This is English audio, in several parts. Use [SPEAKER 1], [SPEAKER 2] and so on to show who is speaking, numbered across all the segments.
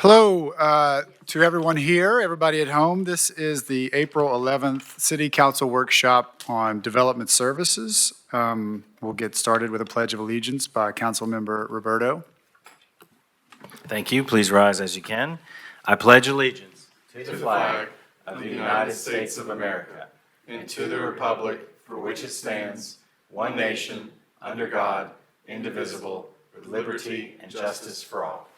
[SPEAKER 1] Hello to everyone here, everybody at home. This is the April 11th City Council Workshop on Development Services. We'll get started with a Pledge of Allegiance by Councilmember Roberto.
[SPEAKER 2] Thank you. Please rise as you can. I pledge allegiance to the flag of the United States of America and to the republic for which it stands, one nation, under God, indivisible, with liberty and justice for all.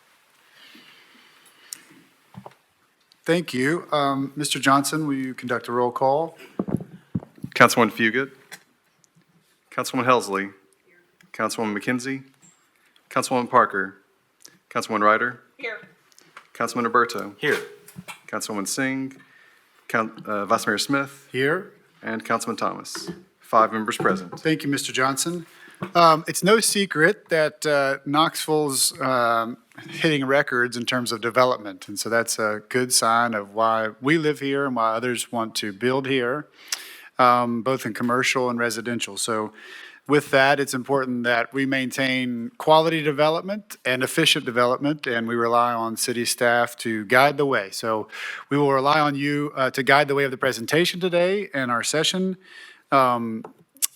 [SPEAKER 1] Thank you. Mr. Johnson, will you conduct a roll call?
[SPEAKER 3] Councilwoman Fugit, Councilwoman Helsley, Councilwoman McKenzie, Councilwoman Parker, Councilwoman Ryder.
[SPEAKER 4] Here.
[SPEAKER 3] Councilman Roberto,
[SPEAKER 2] Here.
[SPEAKER 3] Councilwoman Singh, Vice Mayor Smith,
[SPEAKER 1] Here.
[SPEAKER 3] and Councilman Thomas. 5 members present.
[SPEAKER 1] Thank you, Mr. Johnson. It's no secret that Knoxville's hitting records in terms of development, and so that's a good sign of why we live here and why others want to build here, both in commercial and residential. So with that, it's important that we maintain quality development and efficient development, and we rely on city staff to guide the way. So we will rely on you to guide the way of the presentation today and our session.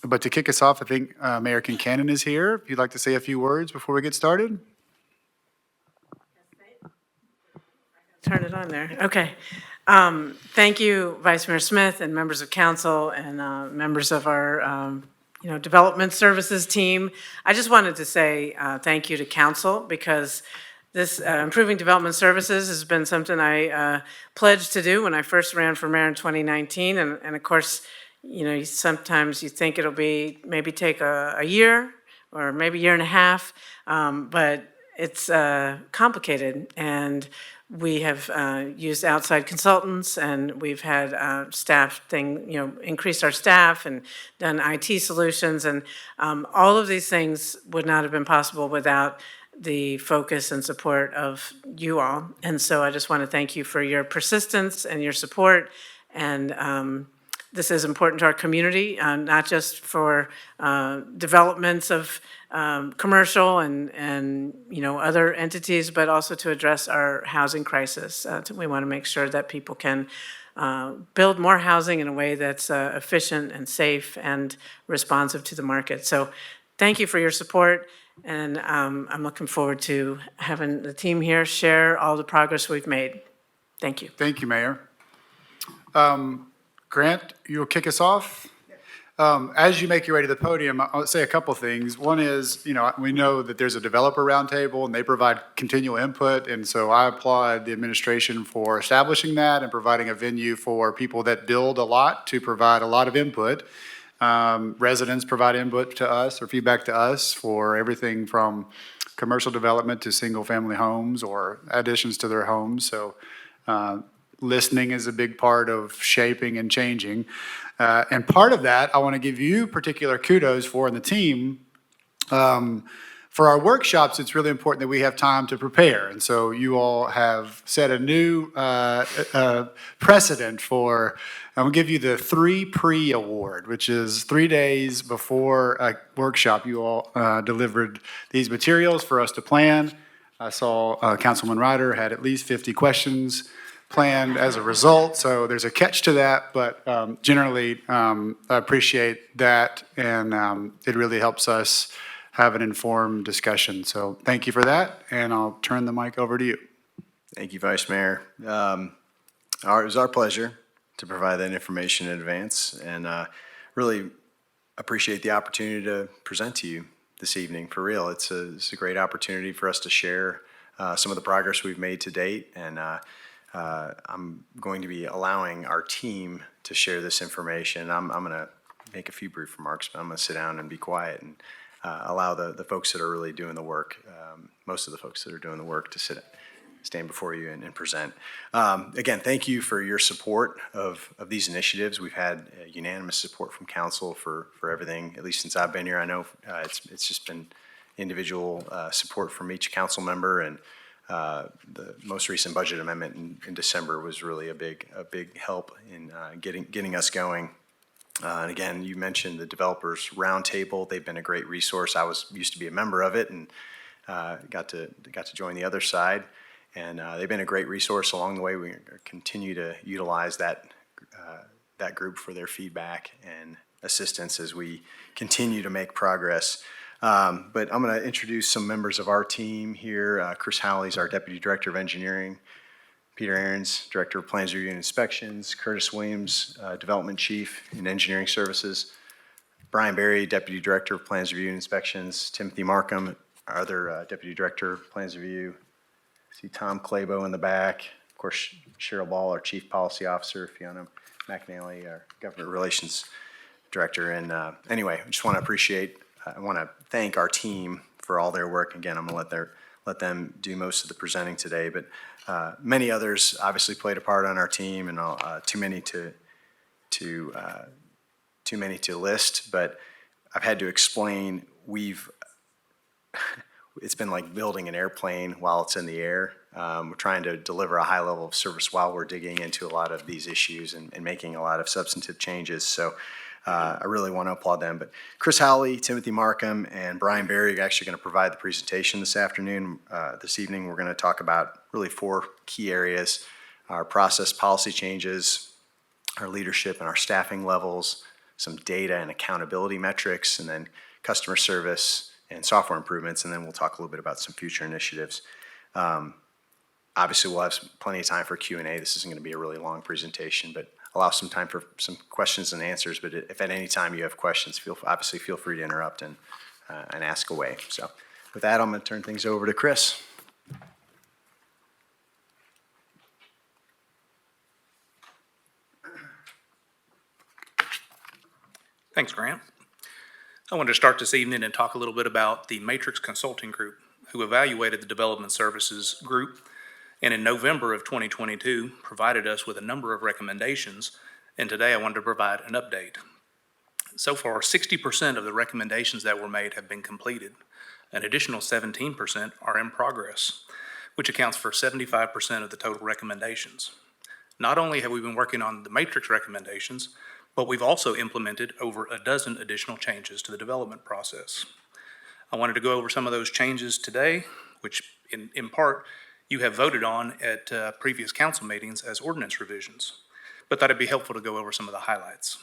[SPEAKER 1] But to kick us off, I think Mayor Kincannon is here. If you'd like to say a few words before we get started.
[SPEAKER 4] Turn it on there. Okay. Thank you, Vice Mayor Smith and members of council and members of our development services team. I just wanted to say thank you to council because this improving development services has been something I pledged to do when I first ran for mayor in 2019. And of course, sometimes you think it'll be maybe take a year or maybe a year and a half, but it's complicated. And we have used outside consultants, and we've had increased our staff and done IT solutions, and all of these things would not have been possible without the focus and support of you all. And so I just want to thank you for your persistence and your support. And this is important to our community, not just for developments of commercial and other entities, but also to address our housing crisis. We want to make sure that people can build more housing in a way that's efficient and safe and responsive to the market. So thank you for your support, and I'm looking forward to having the team here share all the progress we've made. Thank you.
[SPEAKER 1] Thank you, Mayor. Grant, you'll kick us off? As you make your way to the podium, I'll say a couple things. One is, we know that there's a developer roundtable and they provide continual input. And so I applaud the administration for establishing that and providing a venue for people that build a lot to provide a lot of input. Residents provide input to us or feedback to us for everything from commercial development to single family homes or additions to their homes. So listening is a big part of shaping and changing. And part of that, I want to give you particular kudos for and the team. For our workshops, it's really important that we have time to prepare. And so you all have set a new precedent for, I'm going to give you the 3 Pre Award, which is 3 days before a workshop, you all delivered these materials for us to plan. I saw Councilman Ryder had at least 50 questions planned as a result, so there's a catch to that, but generally I appreciate that, and it really helps us have an informed discussion. So thank you for that, and I'll turn the mic over to you.
[SPEAKER 5] Thank you, Vice Mayor. It was our pleasure to provide that information in advance, and really appreciate the opportunity to present to you this evening. For real, it's a great opportunity for us to share some of the progress we've made to date, and I'm going to be allowing our team to share this information. I'm going to make a few brief remarks, but I'm going to sit down and be quiet and allow the folks that are really doing the work, most of the folks that are doing the work, to stand before you and present. Again, thank you for your support of these initiatives. We've had unanimous support from council for everything, at least since I've been here. I know it's just been individual support from each council member, and the most recent budget amendment in December was really a big help in getting us going. And again, you mentioned the Developers Roundtable. They've been a great resource. I used to be a member of it and got to join the other side. And they've been a great resource along the way. We continue to utilize that group for their feedback and assistance as we continue to make progress. But I'm going to introduce some members of our team here. Chris Howley's our Deputy Director of Engineering. Peter Ahrens, Director of Plans Review and Inspections. Curtis Williams, Development Chief in Engineering Services. Brian Berry, Deputy Director of Plans Review and Inspections. Timothy Markham, our other Deputy Director of Plans Review. See Tom Clabo in the back. Of course, Cheryl Ball, our Chief Policy Officer. Fiona McNally, our Government Relations Director. And anyway, I just want to thank our team for all their work. Again, I'm going to let them do most of the presenting today, but many others obviously played a part on our team, and too many to list. But I've had to explain. It's been like building an airplane while it's in the air. We're trying to deliver a high level of service while we're digging into a lot of these issues and making a lot of substantive changes. So I really want to applaud them. But Chris Howley, Timothy Markham, and Brian Berry are actually going to provide the presentation this afternoon. This evening, we're going to talk about really 4 key areas: our process policy changes, our leadership and our staffing levels, some data and accountability metrics, and then customer service and software improvements. And then we'll talk a little bit about some future initiatives. Obviously, we'll have plenty of time for Q&A. This isn't going to be a really long presentation, but allow some time for some questions and answers. But if at any time you have questions, obviously feel free to interrupt and ask away. So with that, I'm going to turn things over to Chris.
[SPEAKER 6] Thanks, Grant. I wanted to start this evening and talk a little bit about the Matrix Consulting Group, who evaluated the Development Services Group, and in November of 2022 provided us with a number of recommendations, and today I wanted to provide an update. So far, 60% of the recommendations that were made have been completed. An additional 17% are in progress, which accounts for 75% of the total recommendations. Not only have we been working on the Matrix recommendations, but we've also implemented over a dozen additional changes to the development process. I wanted to go over some of those changes today, which in part you have voted on at previous council meetings as ordinance revisions, but thought it'd be helpful to go over some of the highlights.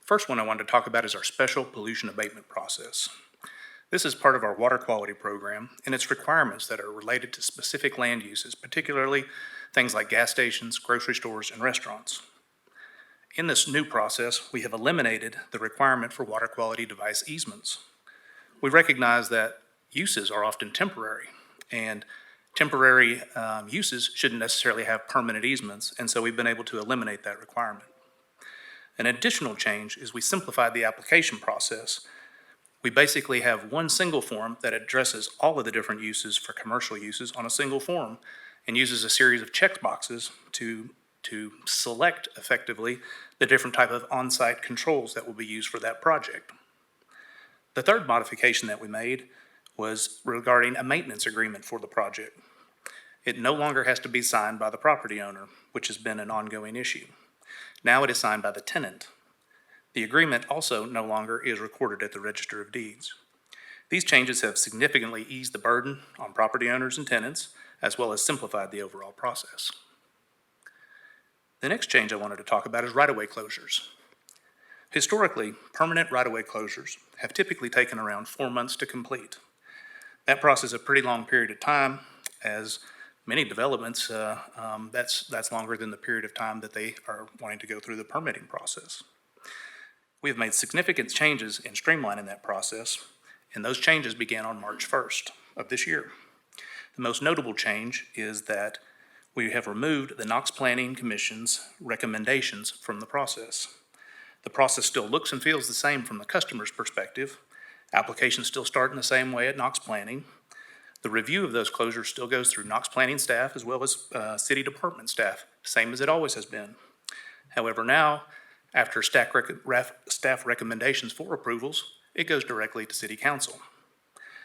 [SPEAKER 6] First one I wanted to talk about is our special pollution abatement process. This is part of our water quality program, and its requirements that are related to specific land uses, particularly things like gas stations, grocery stores, and restaurants. In this new process, we have eliminated the requirement for water quality device easements. We recognize that uses are often temporary, and temporary uses shouldn't necessarily have permanent easements, and so we've been able to eliminate that requirement. An additional change is we simplified the application process. We basically have one single form that addresses all of the different uses for commercial uses on a single form and uses a series of checkboxes to select effectively the different type of on-site controls that will be used for that project. The third modification that we made was regarding a maintenance agreement for the project. It no longer has to be signed by the property owner, which has been an ongoing issue. Now it is signed by the tenant. The agreement also no longer is recorded at the Register of Deeds. These changes have significantly eased the burden on property owners and tenants, as well as simplified the overall process. The next change I wanted to talk about is right-of-way closures. Historically, permanent right-of-way closures have typically taken around 4 months to complete. That process is a pretty long period of time, as many developments, that's longer than the period of time that they are wanting to go through the permitting process. We have made significant changes in streamlining that process, and those changes began on March 1st of this year. The most notable change is that we have removed the Knox Planning Commission's recommendations from the process. The process still looks and feels the same from the customer's perspective. Applications still start in the same way at Knox Planning. The review of those closures still goes through Knox Planning staff as well as city department staff, same as it always has been. However, now, after staff recommendations for approvals, it goes directly to City Council.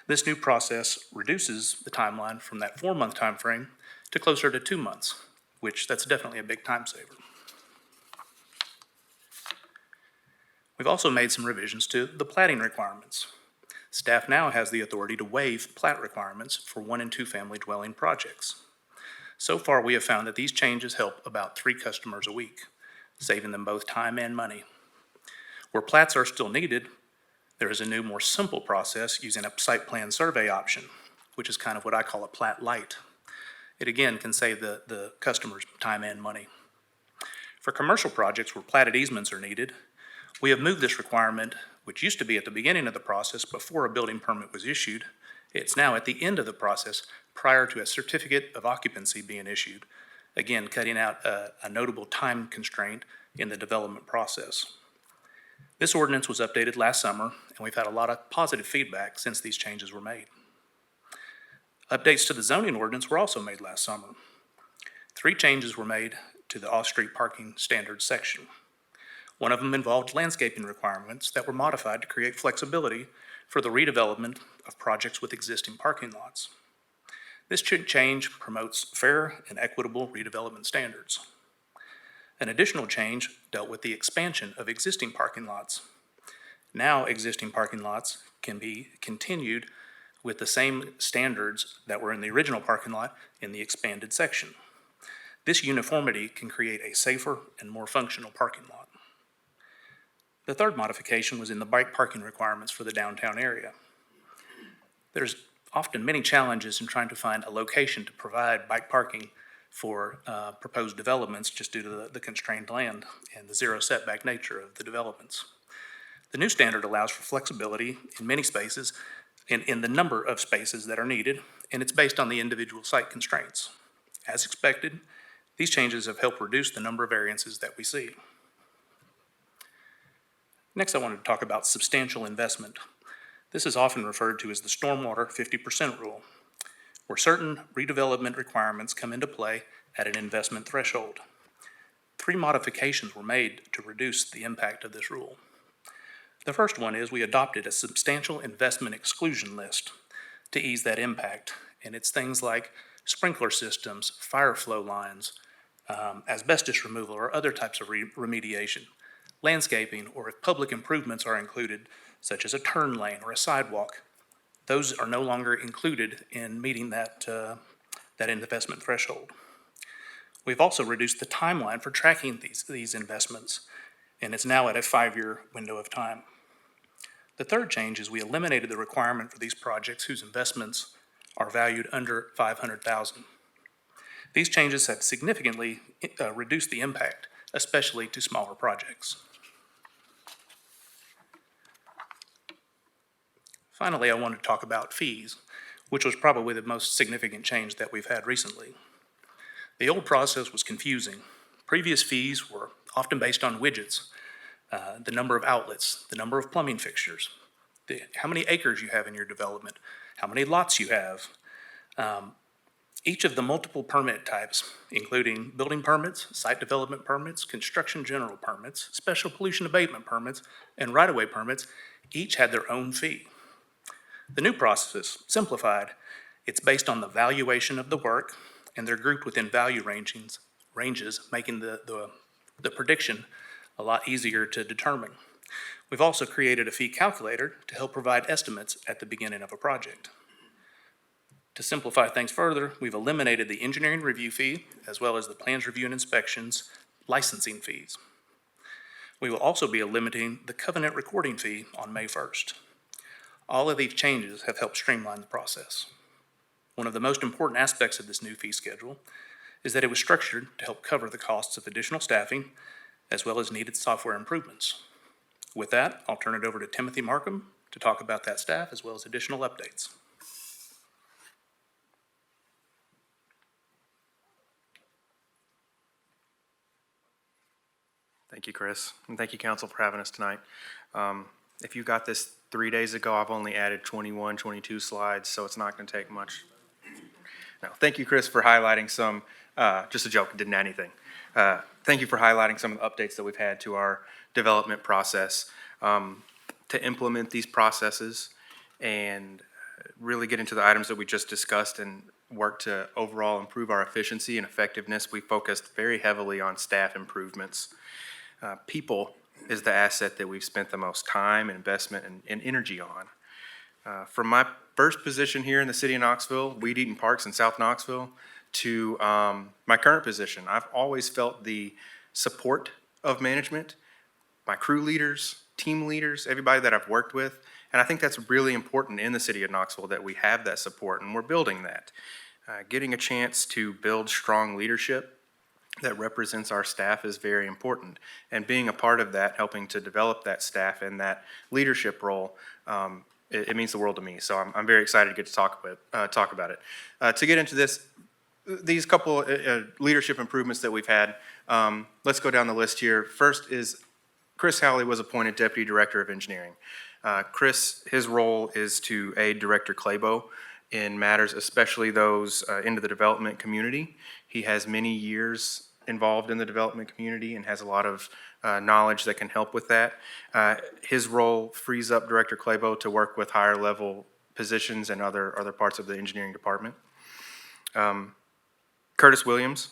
[SPEAKER 6] This new process reduces the timeline from that 4-month time frame to closer to 2 months, which that's definitely a big time saver. We've also made some revisions to the platting requirements. Staff now has the authority to waive plat requirements for 1 and 2 family dwelling projects. So far, we have found that these changes help about 3 customers a week, saving them both time and money. Where plats are still needed, there is a new, more simple process using a site plan survey option, which is kind of what I call a plat light. It again can save the customers time and money. For commercial projects where platted easements are needed, we have moved this requirement, which used to be at the beginning of the process before a building permit was issued. It's now at the end of the process prior to a certificate of occupancy being issued, again, cutting out a notable time constraint in the development process. This ordinance was updated last summer, and we've had a lot of positive feedback since these changes were made. Updates to the zoning ordinance were also made last summer. 3 changes were made to the off-street parking standards section. One of them involved landscaping requirements that were modified to create flexibility for the redevelopment of projects with existing parking lots. This change promotes fair and equitable redevelopment standards. An additional change dealt with the expansion of existing parking lots. Now, existing parking lots can be continued with the same standards that were in the original parking lot in the expanded section. This uniformity can create a safer and more functional parking lot. The third modification was in the bike parking requirements for the downtown area. There's often many challenges in trying to find a location to provide bike parking for proposed developments just due to the constrained land and the zero setback nature of the developments. The new standard allows for flexibility in many spaces, in the number of spaces that are needed, and it's based on the individual site constraints. As expected, these changes have helped reduce the number of variances that we see. Next, I wanted to talk about substantial investment. This is often referred to as the stormwater 50% rule, where certain redevelopment requirements come into play at an investment threshold. 3 modifications were made to reduce the impact of this rule. The first one is we adopted a substantial investment exclusion list to ease that impact, and it's things like sprinkler systems, fire flow lines, asbestos removal, or other types of remediation, landscaping, or if public improvements are included, such as a turn lane or a sidewalk. Those are no longer included in meeting that investment threshold. We've also reduced the timeline for tracking these investments, and it's now at a 5-year window of time. The third change is we eliminated the requirement for these projects whose investments are valued under $500,000. These changes have significantly reduced the impact, especially to smaller projects. Finally, I want to talk about fees, which was probably the most significant change that we've had recently. The old process was confusing. Previous fees were often based on widgets, the number of outlets, the number of plumbing fixtures, how many acres you have in your development, how many lots you have. Each of the multiple permit types, including building permits, site development permits, construction general permits, special pollution abatement permits, and right-of-way permits, each had their own fee. The new process, simplified, it's based on the valuation of the work, and they're grouped within value ranges, making the prediction a lot easier to determine. We've also created a fee calculator to help provide estimates at the beginning of a project. To simplify things further, we've eliminated the engineering review fee, as well as the plans review and inspections licensing fees. We will also be eliminating the covenant recording fee on May 1st. All of these changes have helped streamline the process. One of the most important aspects of this new fee schedule is that it was structured to help cover the costs of additional staffing, as well as needed software improvements. With that, I'll turn it over to Timothy Markham to talk about that staff as well as additional updates.
[SPEAKER 7] Thank you, Chris, and thank you, council, for having us tonight. If you got this 3 days ago, I've only added 21, 22 slides, so it's not going to take much. No, thank you, Chris, for highlighting some, just a joke, didn't add anything. Thank you for highlighting some of the updates that we've had to our development process. To implement these processes and really get into the items that we just discussed and work to overall improve our efficiency and effectiveness, we focused very heavily on staff improvements. People is the asset that we've spent the most time, investment, and energy on. From my first position here in the city of Knoxville, Weed Eating Parks in South Knoxville, to my current position, I've always felt the support of management, my crew leaders, team leaders, everybody that I've worked with. And I think that's really important in the city of Knoxville, that we have that support, and we're building that. Getting a chance to build strong leadership that represents our staff is very important. And being a part of that, helping to develop that staff in that leadership role, it means the world to me. So I'm very excited to get to talk about it. To get into these couple leadership improvements that we've had, let's go down the list here. First is Chris Howley was appointed Deputy Director of Engineering. Chris, his role is to aid Director Claybo in matters, especially those into the development community. He has many years involved in the development community and has a lot of knowledge that can help with that. His role frees up Director Claybo to work with higher level positions and other parts of the engineering department. Curtis Williams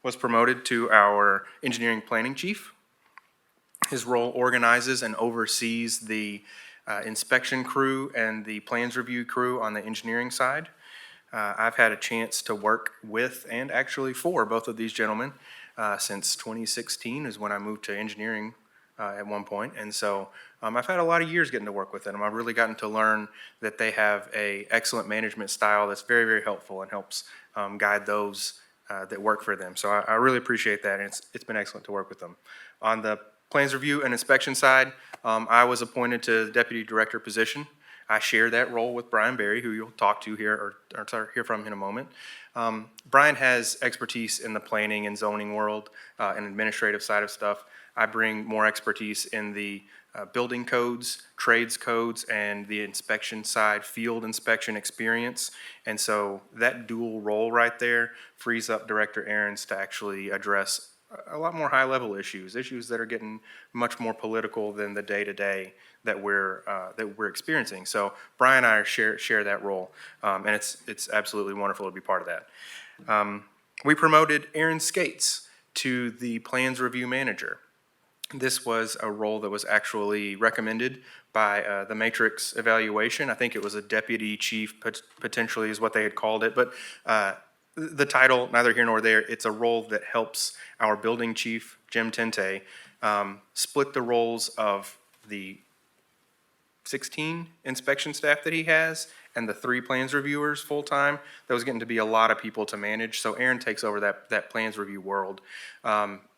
[SPEAKER 7] was promoted to our engineering planning chief. His role organizes and oversees the inspection crew and the plans review crew on the engineering side. I've had a chance to work with and actually for both of these gentlemen since 2016 is when I moved to engineering at one point. And so I've had a lot of years getting to work with them. I've really gotten to learn that they have an excellent management style that's very, very helpful and helps guide those that work for them. So I really appreciate that, and it's been excellent to work with them. On the plans review and inspection side, I was appointed to the deputy director position. I share that role with Brian Berry, who you'll talk to here or hear from in a moment. Brian has expertise in the planning and zoning world and administrative side of stuff. I bring more expertise in the building codes, trades codes, and the inspection side, field inspection experience. And so that dual role right there frees up Director Ahrens to actually address a lot more high-level issues that are getting much more political than the day-to-day that we're experiencing. So Brian and I share that role, and it's absolutely wonderful to be part of that. We promoted Aaron Skates to the plans review manager. This was a role that was actually recommended by the matrix evaluation. I think it was a deputy chief, potentially is what they had called it, but the title, neither here nor there, it's a role that helps our building chief, Jim Tente, split the roles of the 16 inspection staff that he has and the 3 plans reviewers full-time. That was getting to be a lot of people to manage, so Aaron takes over that plans review world.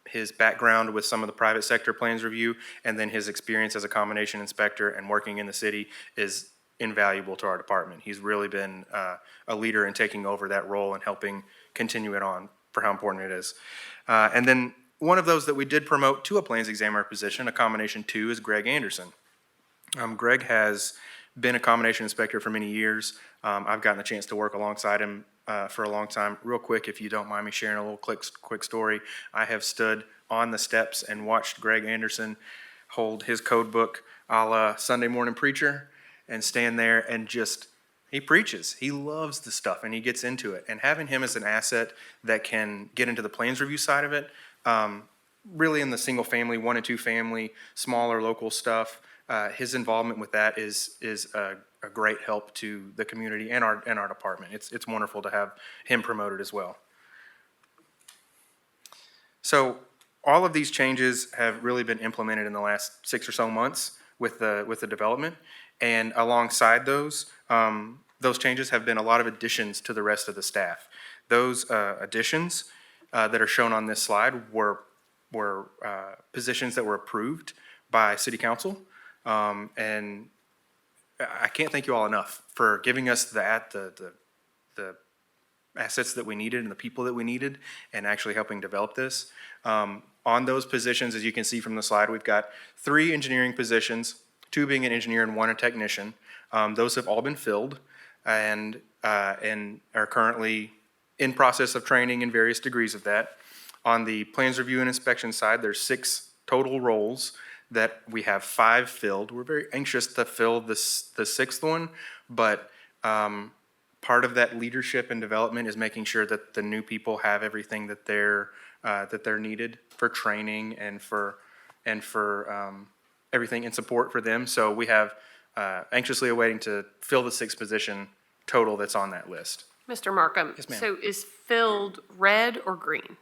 [SPEAKER 7] His background with some of the private sector plans review and then his experience as a combination inspector and working in the city is invaluable to our department. He's really been a leader in taking over that role and helping continue it on for how important it is. And then one of those that we did promote to a plans examiner position, a combination 2, is Greg Anderson. Greg has been a combination inspector for many years. I've gotten the chance to work alongside him for a long time. Real quick, if you don't mind me sharing a little quick story, I have stood on the steps and watched Greg Anderson hold his code book a la Sunday morning preacher and stand there and he preaches. He loves the stuff and he gets into it. And having him as an asset that can get into the plans review side of it, really in the single family, 1 and 2 family, smaller local stuff, his involvement with that is a great help to the community and our department. It's wonderful to have him promoted as well. So all of these changes have really been implemented in the last 6 or so months with the development, and alongside those changes have been a lot of additions to the rest of the staff. Those additions that are shown on this slide were positions that were approved by City Council. And I can't thank you all enough for giving us the assets that we needed and the people that we needed and actually helping develop this. On those positions, as you can see from the slide, we've got 3 engineering positions, 2 being an engineer and 1 a technician. Those have all been filled and are currently in process of training in various degrees of that. On the plans review and inspection side, there's 6 total roles that we have 5 filled. We're very anxious to fill the 6th one, but part of that leadership and development is making sure that the new people have everything that they're needed for training and for everything in support for them. So we have anxiously awaiting to fill the 6th position total that's on that list.
[SPEAKER 8] Mr. Markham?
[SPEAKER 7] Yes, ma'am.
[SPEAKER 8] So is filled red or green?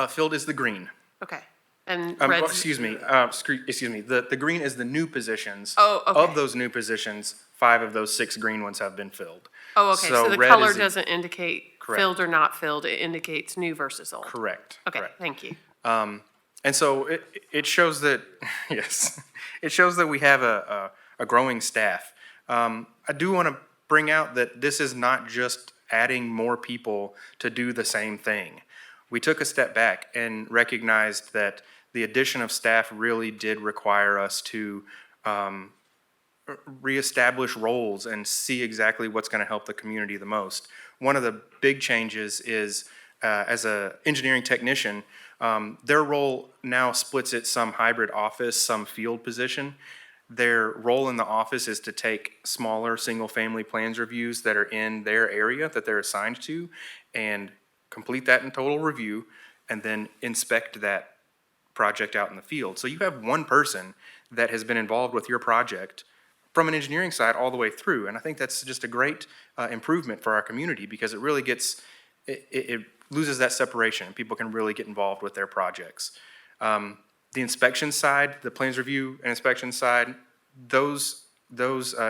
[SPEAKER 7] Filled is the green.
[SPEAKER 8] Okay. And
[SPEAKER 7] Well,
[SPEAKER 8] red's.
[SPEAKER 7] excuse me, the green is the new positions.
[SPEAKER 8] Oh, okay.
[SPEAKER 7] Of those new positions, 5 of those 6 green ones have been filled.
[SPEAKER 8] Oh, okay, so the
[SPEAKER 7] red
[SPEAKER 8] color
[SPEAKER 7] is
[SPEAKER 8] doesn't indicate
[SPEAKER 7] Correct.
[SPEAKER 8] filled or not filled, it indicates new versus old?
[SPEAKER 7] Correct.
[SPEAKER 8] Okay,
[SPEAKER 7] correct.
[SPEAKER 8] thank you.
[SPEAKER 7] And so it shows that, yes, it shows that we have a growing staff. I do want to bring out that this is not just adding more people to do the same thing. We took a step back and recognized that the addition of staff really did require us to reestablish roles and see exactly what's going to help the community the most. One of the big changes is as an engineering technician, their role now splits it some hybrid office, some field position. Their role in the office is to take smaller single-family plans reviews that are in their area that they're assigned to and complete that in total review and then inspect that project out in the field. So you have one person that has been involved with your project from an engineering side all the way through. And I think that's just a great improvement for our community because it really gets, it loses that separation. People can really get involved with their projects. The inspection side, the plans review and inspection side, those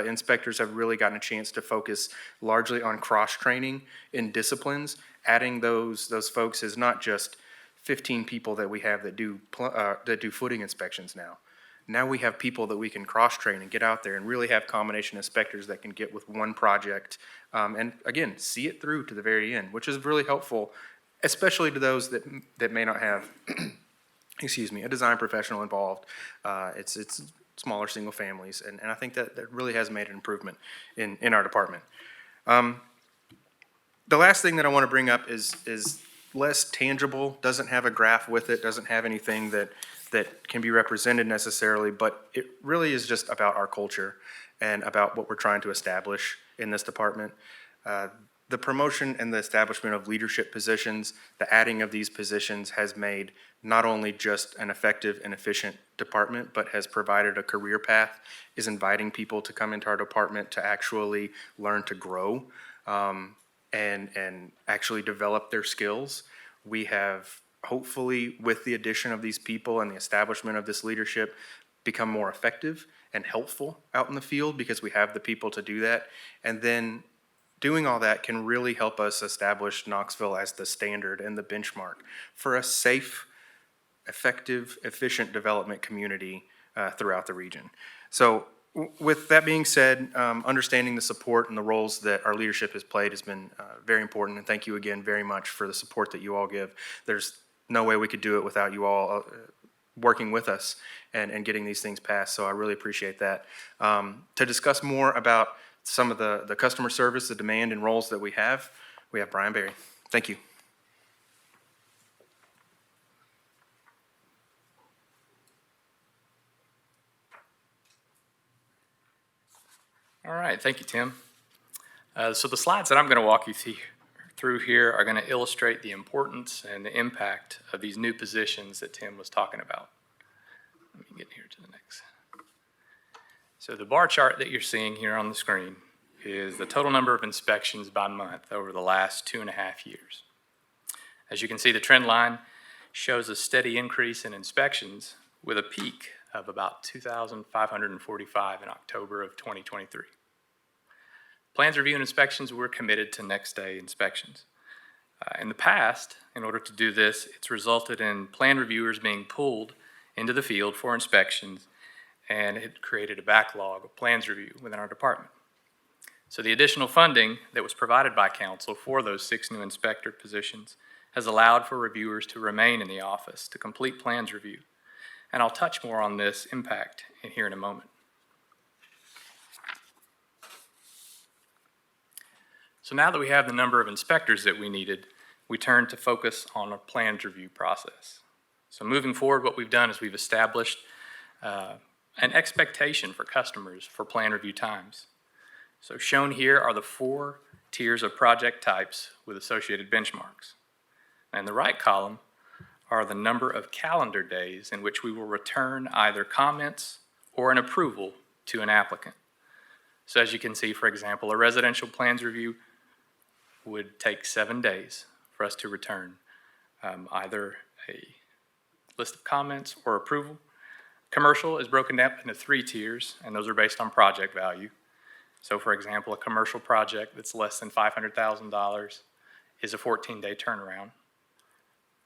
[SPEAKER 7] inspectors have really gotten a chance to focus largely on cross-training in disciplines. Adding those folks is not just 15 people that we have that do footing inspections now. Now we have people that we can cross-train and get out there and really have combination inspectors that can get with one project and again, see it through to the very end, which is really helpful, especially to those that may not have excuse me, a design professional involved. It's smaller single families, and I think that really has made an improvement in our department. The last thing that I want to bring up is less tangible, doesn't have a graph with it, doesn't have anything that can be represented necessarily, but it really is just about our culture and about what we're trying to establish in this department. The promotion and the establishment of leadership positions, the adding of these positions has made not only just an effective and efficient department, but has provided a career path, is inviting people to come into our department to actually learn to grow and actually develop their skills. We have hopefully, with the addition of these people and the establishment of this leadership, become more effective and helpful out in the field because we have the people to do that. And then doing all that can really help us establish Knoxville as the standard and the benchmark for a safe, effective, efficient development community throughout the region. So with that being said, understanding the support and the roles that our leadership has played has been very important. And thank you again very much for the support that you all give. There's no way we could do it without you all working with us and getting these things passed. So I really appreciate that. To discuss more about some of the customer service, the demand and roles that we have Brian Berry. Thank you.
[SPEAKER 9] All right, thank you, Tim. So the slides that I'm going to walk you through here are going to illustrate the importance and the impact of these new positions that Tim was talking about. Let me get here to the next. So the bar chart that you're seeing here on the screen is the total number of inspections by month over the last 2.5 years. As you can see, the trend line shows a steady increase in inspections with a peak of about 2,545 in October of 2023. Plans review and inspections were committed to next day inspections. In the past, in order to do this, it's resulted in plan reviewers being pulled into the field for inspections, and it created a backlog of plans review within our department. So the additional funding that was provided by council for those 6 new inspector positions has allowed for reviewers to remain in the office to complete plans review. And I'll touch more on this impact here in a moment. So now that we have the number of inspectors that we needed, we turn to focus on a plans review process. So moving forward, what we've done is we've established an expectation for customers for plan review times. So shown here are the 4 tiers of project types with associated benchmarks. And the right column are the number of calendar days in which we will return either comments or an approval to an applicant. So as you can see, for example, a residential plans review would take 7 days for us to return either a list of comments or approval. Commercial is broken up into 3 tiers, and those are based on project value. So for example, a commercial project that's less than $500,000 is a 14-day turnaround.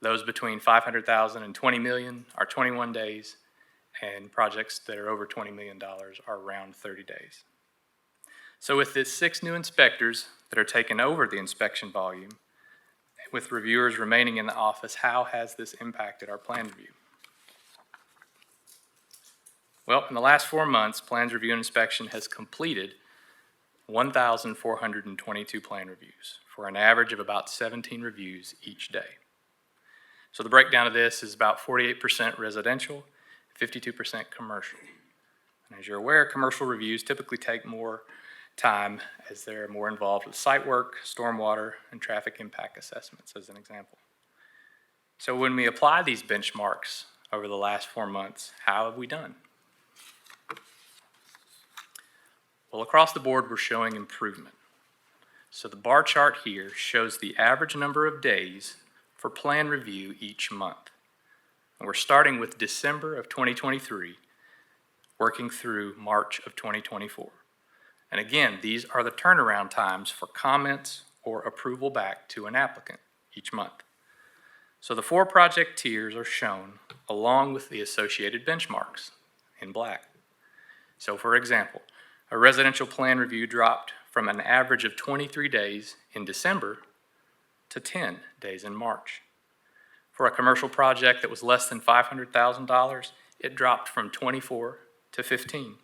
[SPEAKER 9] Those between $500,000 and $20 million are 21 days, and projects that are over $20 million are around 30 days. So with the 6 new inspectors that are taking over the inspection volume, with reviewers remaining in the office, how has this impacted our plan review? Well, in the last 4 months, plans review and inspection has completed 1,422 plan reviews for an average of about 17 reviews each day. So the breakdown of this is about 48% residential, 52% commercial. And as you're aware, commercial reviews typically take more time as they're more involved with site work, stormwater, and traffic impact assessments, as an example. So when we apply these benchmarks over the last 4 months, how have we done? Well, across the board, we're showing improvement. So the bar chart here shows the average number of days for plan review each month. And we're starting with December of 2023, working through March of 2024. And again, these are the turnaround times for comments or approval back to an applicant each month. So the 4 project tiers are shown along with the associated benchmarks in black. So for example, a residential plan review dropped from an average of 23 days in December to 10 days in March. For a commercial project that was less than $500,000, it dropped from 24 to 15.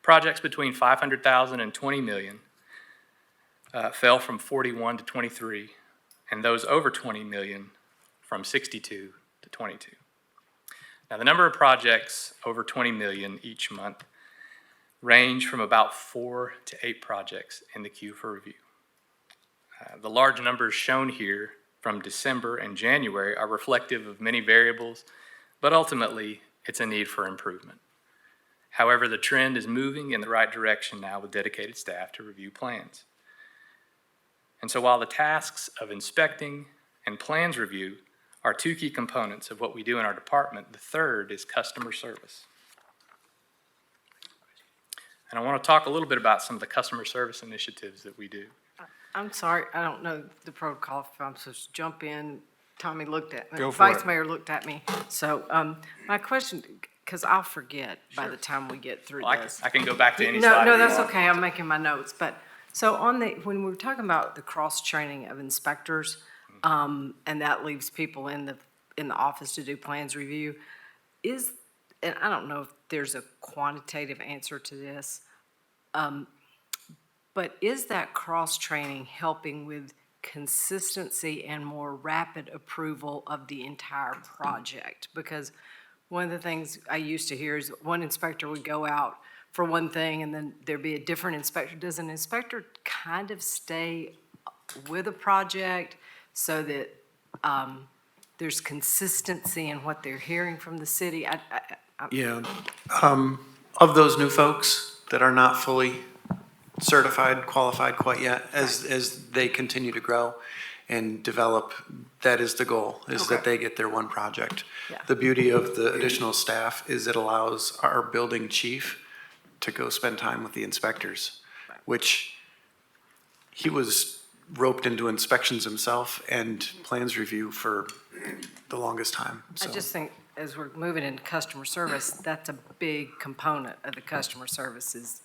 [SPEAKER 9] Projects between $500,000 and $20 million fell from 41 to 23, and those over $20 million from 62 to 22. Now, the number of projects over $20 million each month range from about 4 to 8 projects in the queue for review. The large numbers shown here from December and January are reflective of many variables, but ultimately it's a need for improvement. However, the trend is moving in the right direction now with dedicated staff to review plans. And so while the tasks of inspecting and plans review are 2 key components of what we do in our department, the third is customer service. And I want to talk a little bit about some of the customer service initiatives that we do.
[SPEAKER 10] I'm sorry, I don't know the protocol, if I'm supposed to jump in. Tommy looked at me,
[SPEAKER 3] Go for
[SPEAKER 10] Vice
[SPEAKER 3] it.
[SPEAKER 10] Mayor looked at me. So, my question, because I'll forget by the time we get through
[SPEAKER 9] Well,
[SPEAKER 10] this.
[SPEAKER 9] I can go back to any
[SPEAKER 10] No,
[SPEAKER 9] slide.
[SPEAKER 10] no,
[SPEAKER 9] you
[SPEAKER 10] that's
[SPEAKER 9] want.
[SPEAKER 10] okay, I'm making my notes, but, so when we were talking about the cross-training of inspectors, and that leaves people in the office to do plans review, and I don't know if there's a quantitative answer to this, but is that cross-training helping with consistency and more rapid approval of the entire project? Because one of the things I used to hear is one inspector would go out for one thing and then there'd be a different inspector. Does an inspector kind of stay with a project so that there's consistency in what they're hearing from the city?
[SPEAKER 11] Yeah. Of those new folks that are not fully certified, qualified quite yet, as they continue to grow and develop, that is the goal, is that
[SPEAKER 10] Okay.
[SPEAKER 11] they get their one project.
[SPEAKER 10] Yeah.
[SPEAKER 11] The beauty of the additional staff is it allows our building chief to go spend time with the inspectors, which he was roped into inspections himself and plans review for the longest time.
[SPEAKER 10] I
[SPEAKER 11] So
[SPEAKER 10] just think as we're moving into customer service, that's a big component of the customer service is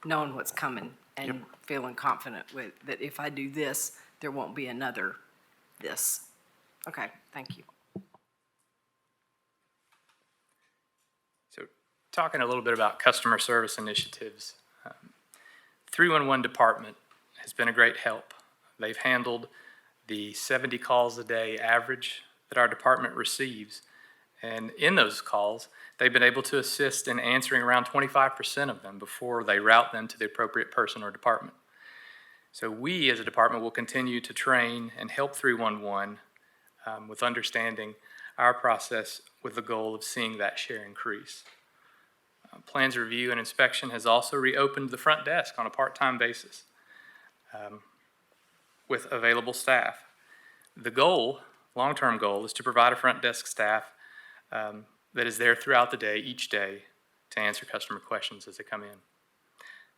[SPEAKER 10] knowing what's coming and feeling confident with, that if I do this, there won't be another this. Okay, thank you.
[SPEAKER 9] So talking a little bit about customer service initiatives, 311 department has been a great help. They've handled the 70 calls a day average that our department receives. And in those calls, they've been able to assist in answering around 25% of them before they route them to the appropriate person or department. So we, as a department, will continue to train and help 311 with understanding our process with the goal of seeing that share increase. Plans Review and Inspection has also reopened the front desk on a part-time basis with available staff. The goal, long-term goal, is to provide a front desk staff that is there throughout the day, each day, to answer customer questions as they come in.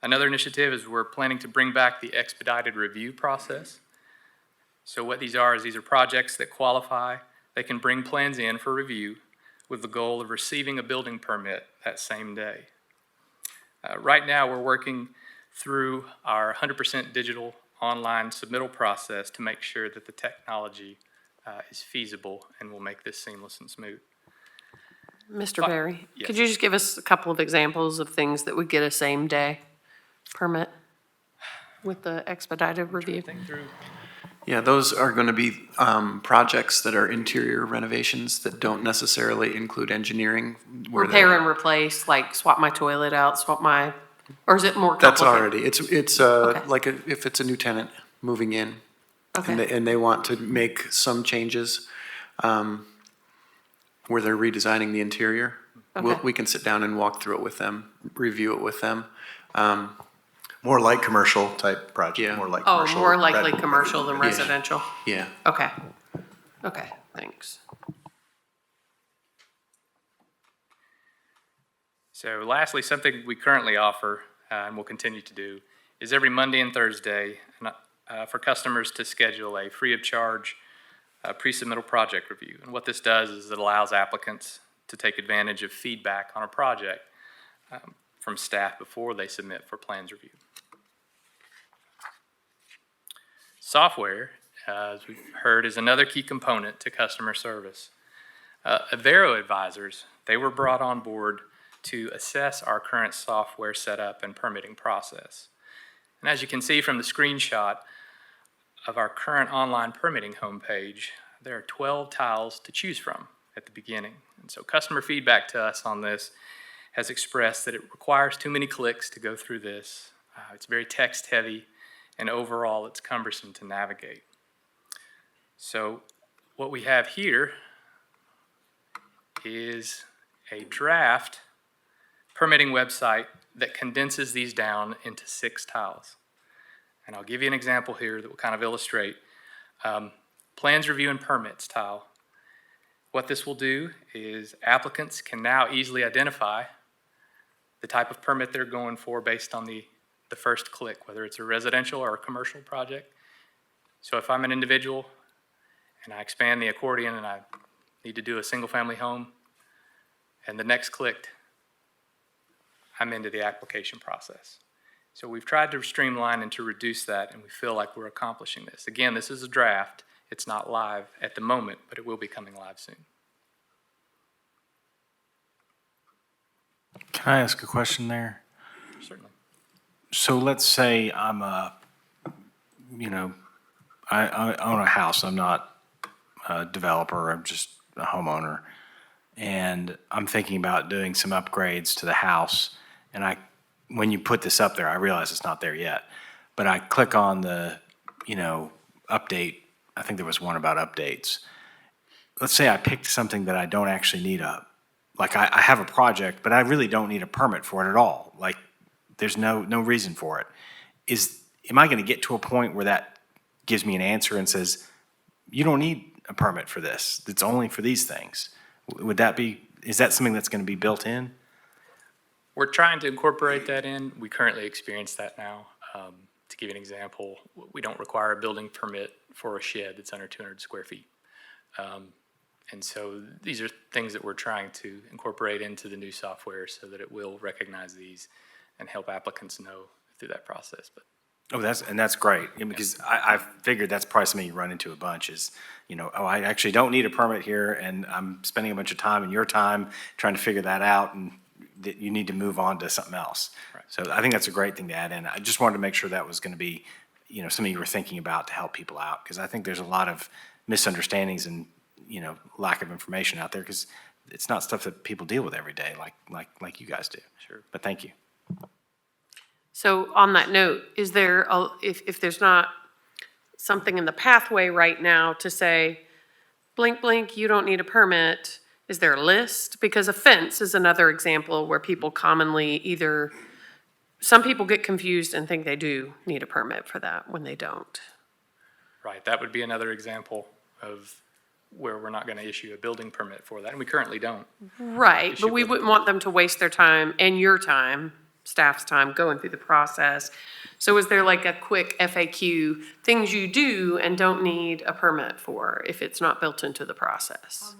[SPEAKER 9] Another initiative is we're planning to bring back the expedited review process. So what these are projects that qualify. They can bring plans in for review with the goal of receiving a building permit that same day. Right now, we're working through our 100% digital online submittal process to make sure that the technology is feasible and will make this seamless and smooth.
[SPEAKER 8] Mr. Berry,
[SPEAKER 9] yes.
[SPEAKER 8] could you just give us a couple of examples of things that would get a same-day permit with the expedited review?
[SPEAKER 9] Think through.
[SPEAKER 11] Yeah, those are going to be projects that are interior renovations that don't necessarily include engineering. where they-
[SPEAKER 8] Repair and replace, like swap my toilet out, or is it more
[SPEAKER 11] That's
[SPEAKER 8] complicated?
[SPEAKER 11] already, it's
[SPEAKER 8] Okay.
[SPEAKER 11] like if it's a new tenant moving in
[SPEAKER 8] Okay.
[SPEAKER 11] and they want to make some changes where they're redesigning the interior,
[SPEAKER 8] Okay.
[SPEAKER 11] we can sit down and walk through it with them, review it with them.
[SPEAKER 5] More like commercial type project,
[SPEAKER 11] Yeah.
[SPEAKER 5] more like
[SPEAKER 8] Oh,
[SPEAKER 5] commercial.
[SPEAKER 8] more likely
[SPEAKER 5] red-
[SPEAKER 8] commercial than residential?
[SPEAKER 11] Yeah.
[SPEAKER 8] Okay. Okay, thanks.
[SPEAKER 9] So lastly, something we currently offer and will continue to do is every Monday and Thursday for customers to schedule a free of charge pre-submittal project review. And what this does is it allows applicants to take advantage of feedback on a project from staff before they submit for plans review. Software, as we've heard, is another key component to customer service. Avero advisors, they were brought on board to assess our current software setup and permitting process. And as you can see from the screenshot of our current online permitting homepage, there are 12 tiles to choose from at the beginning. And so customer feedback to us on this has expressed that it requires too many clicks to go through this. It's very text heavy, and overall it's cumbersome to navigate. So what we have here is a draft permitting website that condenses these down into 6 tiles. And I'll give you an example here that will kind of illustrate. Plans Review and Permits tile. What this will do is applicants can now easily identify the type of permit they're going for based on the first click, whether it's a residential or a commercial project. So if I'm an individual and I expand the accordion and I need to do a single family home, and the next click, I'm into the application process. So we've tried to streamline and to reduce that, and we feel like we're accomplishing this. Again, this is a draft. It's not live at the moment, but it will be coming live soon.
[SPEAKER 2] Can I ask a question there?
[SPEAKER 9] Certainly.
[SPEAKER 2] So let's say I'm I own a house. I'm not a developer. I'm just a homeowner. And I'm thinking about doing some upgrades to the house. And when you put this up there, I realize it's not there yet. But I click on the, update. I think there was one about updates. Let's say I picked something that I don't actually need like I have a project, but I really don't need a permit for it at all. Like there's no reason for it. Am I going to get to a point where that gives me an answer and says, you don't need a permit for this. It's only for these things. Is that something that's going to be built in?
[SPEAKER 9] We're trying to incorporate that in. We currently experience that now. To give you an example, we don't require a building permit for a shed that's under 200 square feet. And so these are things that we're trying to incorporate into the new software so that it will recognize these and help applicants know through that process. But
[SPEAKER 2] That's great, because I figured that's probably something you run into a bunch is, I actually don't need a permit here, and I'm spending a bunch of time and your time trying to figure that out, and that you need to move on to something else.
[SPEAKER 9] Right.
[SPEAKER 2] So I think that's a great thing to add in. I just wanted to make sure that was going to be, something you were thinking about to help people out, because I think there's a lot of misunderstandings and, lack of information out there, because it's not stuff that people deal with every day like you guys do.
[SPEAKER 9] Sure.
[SPEAKER 2] But thank you.
[SPEAKER 8] So on that note, is there, if there's not something in the pathway right now to say, blink, blink, you don't need a permit, Is there a list? Because a fence is another example where people commonly either, some people get confused and think they do need a permit for that when they don't.
[SPEAKER 9] Right, that would be another example of where we're not going to issue a building permit for that, and we currently don't.
[SPEAKER 8] Right,
[SPEAKER 9] Issue
[SPEAKER 8] but we
[SPEAKER 9] building
[SPEAKER 8] wouldn't want them to waste their time and your time, staff's time, going through the process. So is there like a quick FAQ, things you do and don't need a permit for if it's not built into the process?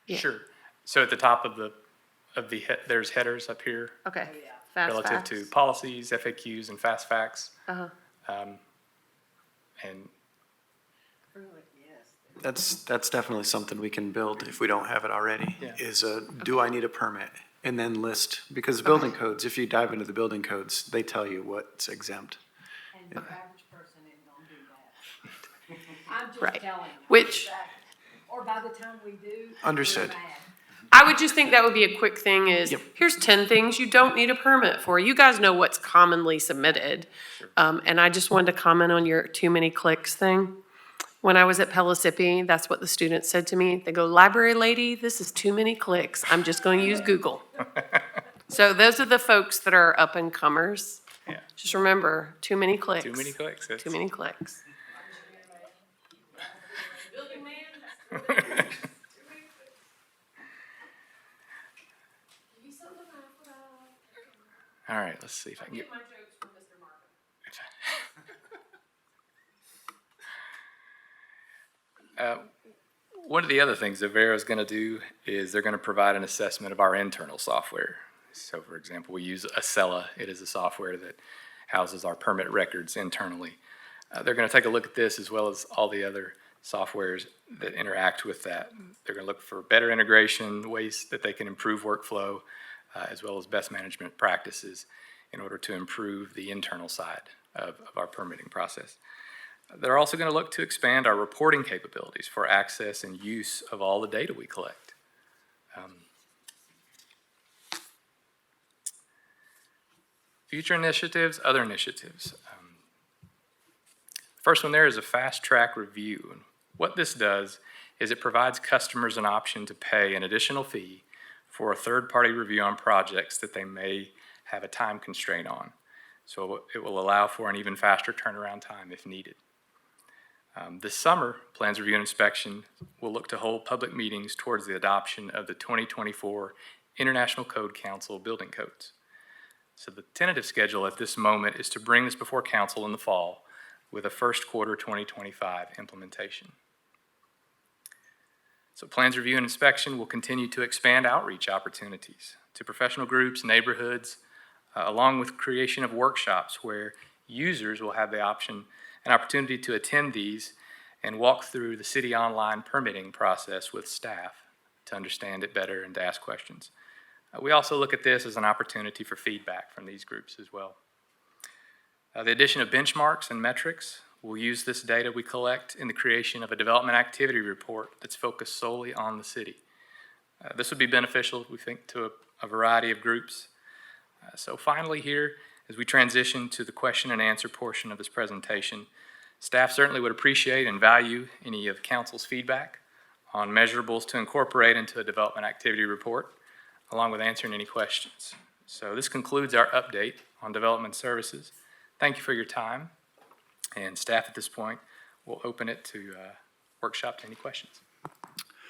[SPEAKER 8] Yeah.
[SPEAKER 9] Sure. So at the top of there's headers up here
[SPEAKER 8] Okay, fast
[SPEAKER 9] relative to
[SPEAKER 8] facts.
[SPEAKER 9] policies, FAQs, and fast facts.
[SPEAKER 8] Uh-huh.
[SPEAKER 9] And
[SPEAKER 11] That's definitely something we can build if we don't have it already,
[SPEAKER 9] Yeah.
[SPEAKER 11] is do I need a permit? And then list, because the building codes, if you dive into the building codes, they tell you what's exempt.
[SPEAKER 10] And the average person ain't gonna do that. I'm just
[SPEAKER 8] Right.
[SPEAKER 10] telling you.
[SPEAKER 8] Which-
[SPEAKER 10] Or by the time we do.
[SPEAKER 11] Understood.
[SPEAKER 10] we're mad.
[SPEAKER 8] I would just think that would be a quick thing is,
[SPEAKER 11] Yep.
[SPEAKER 8] here's 10 things you don't need a permit for. You guys know what's commonly submitted. And I just wanted to comment on your too many clicks thing. When I was at Pellissippi, that's what the students said to me. They go, library lady, this is too many clicks. I'm just going to use Google. So those are the folks that are up and comers.
[SPEAKER 9] Yeah.
[SPEAKER 8] Just remember, too many clicks.
[SPEAKER 9] too many clicks.
[SPEAKER 8] Too many clicks.
[SPEAKER 9] All right, let's see if I can get. One of the other things that Vera is going to do is they're going to provide an assessment of our internal software. So for example, we use Acela. It is a software that houses our permit records internally. They're going to take a look at this as well as all the other softwares that interact with that. They're going to look for better integration, ways that they can improve workflow, as well as best management practices in order to improve the internal side of our permitting process. They're also going to look to expand our reporting capabilities for access and use of all the data we collect. Future initiatives, other initiatives. First one there is a fast track review. And what this does is it provides customers an option to pay an additional fee for a third-party review on projects that they may have a time constraint on. So it will allow for an even faster turnaround time if needed. This summer, Plans Review and Inspection will look to hold public meetings towards the adoption of the 2024 International Code Council Building Codes. So the tentative schedule at this moment is to bring this before council in the fall with a first quarter 2025 implementation. So Plans Review and Inspection will continue to expand outreach opportunities to professional groups, neighborhoods, along with creation of workshops where users will have an opportunity to attend these and walk through the city online permitting process with staff to understand it better and to ask questions. We also look at this as an opportunity for feedback from these groups as well. The addition of benchmarks and metrics, we'll use this data we collect in the creation of a development activity report that's focused solely on the city. This would be beneficial, we think, to a variety of groups. So finally here, as we transition to the question and answer portion of this presentation, staff certainly would appreciate and value any of council's feedback on measurables to incorporate into a development activity report, along with answering any questions. So this concludes our update on development services. Thank you for your time. And staff at this point will open it to workshop to any questions.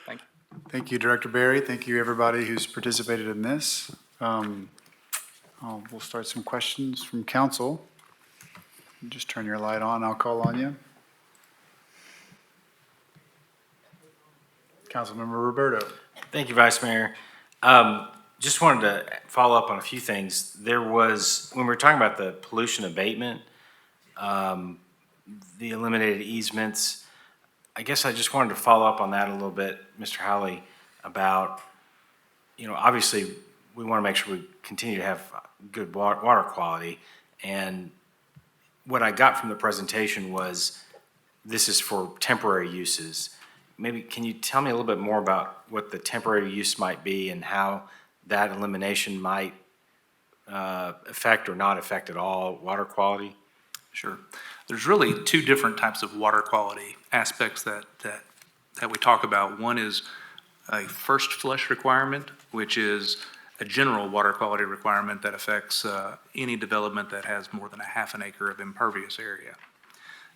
[SPEAKER 9] Thank you.
[SPEAKER 1] Thank you, Director Barry. Thank you, everybody who's participated in this. We'll start some questions from council. Just turn your light on, I'll call on you. Councilmember Roberto.
[SPEAKER 2] Thank you, Vice Mayor. Just wanted to follow up on a few things. There was, when we were talking about the pollution abatement, the eliminated easements, I guess I just wanted to follow up on that a little bit, Mr. Howley, about, obviously, we want to make sure we continue to have good water quality. And what I got from the presentation was this is for temporary uses. Maybe can you tell me a little bit more about what the temporary use might be and how that elimination might affect or not affect at all water quality?
[SPEAKER 6] Sure. There's really two different types of water quality aspects that we talk about. One is a first flush requirement, which is a general water quality requirement that affects any development that has more than a half an acre of impervious area.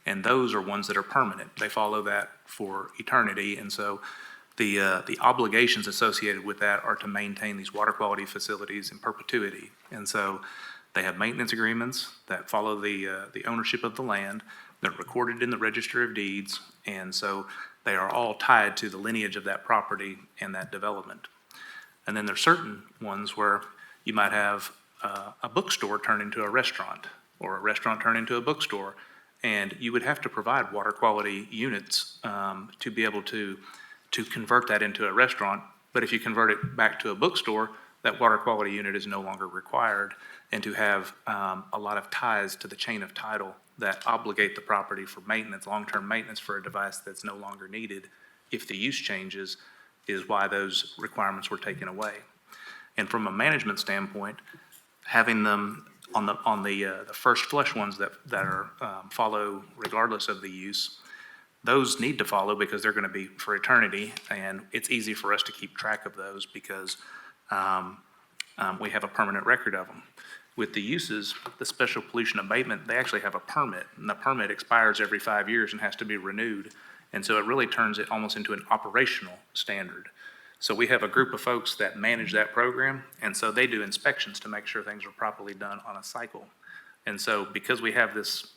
[SPEAKER 6] And those are ones that are permanent. They follow that for eternity. And so the obligations associated with that are to maintain these water quality facilities in perpetuity. And so they have maintenance agreements that follow the ownership of the land. They're recorded in the Register of Deeds. And so they are all tied to the lineage of that property and that development. And then there's certain ones where you might have a bookstore turn into a restaurant, or a restaurant turn into a bookstore. And you would have to provide water quality units to be able to convert that into a restaurant. But if you convert it back to a bookstore, that water quality unit is no longer required. And to have a lot of ties to the chain of title that obligate the property for maintenance, long-term maintenance for a device that's no longer needed if the use changes, is why those requirements were taken away. And from a management standpoint, having them on the first flush ones that are follow regardless of the use, those need to follow because they're going to be for eternity, and it's easy for us to keep track of those because we have a permanent record of them. With the uses, the special pollution abatement, they actually have a permit, and the permit expires every 5 years and has to be renewed. And so it really turns it almost into an operational standard. So we have a group of folks that manage that program, and so they do inspections to make sure things are properly done on a cycle. And so because we have this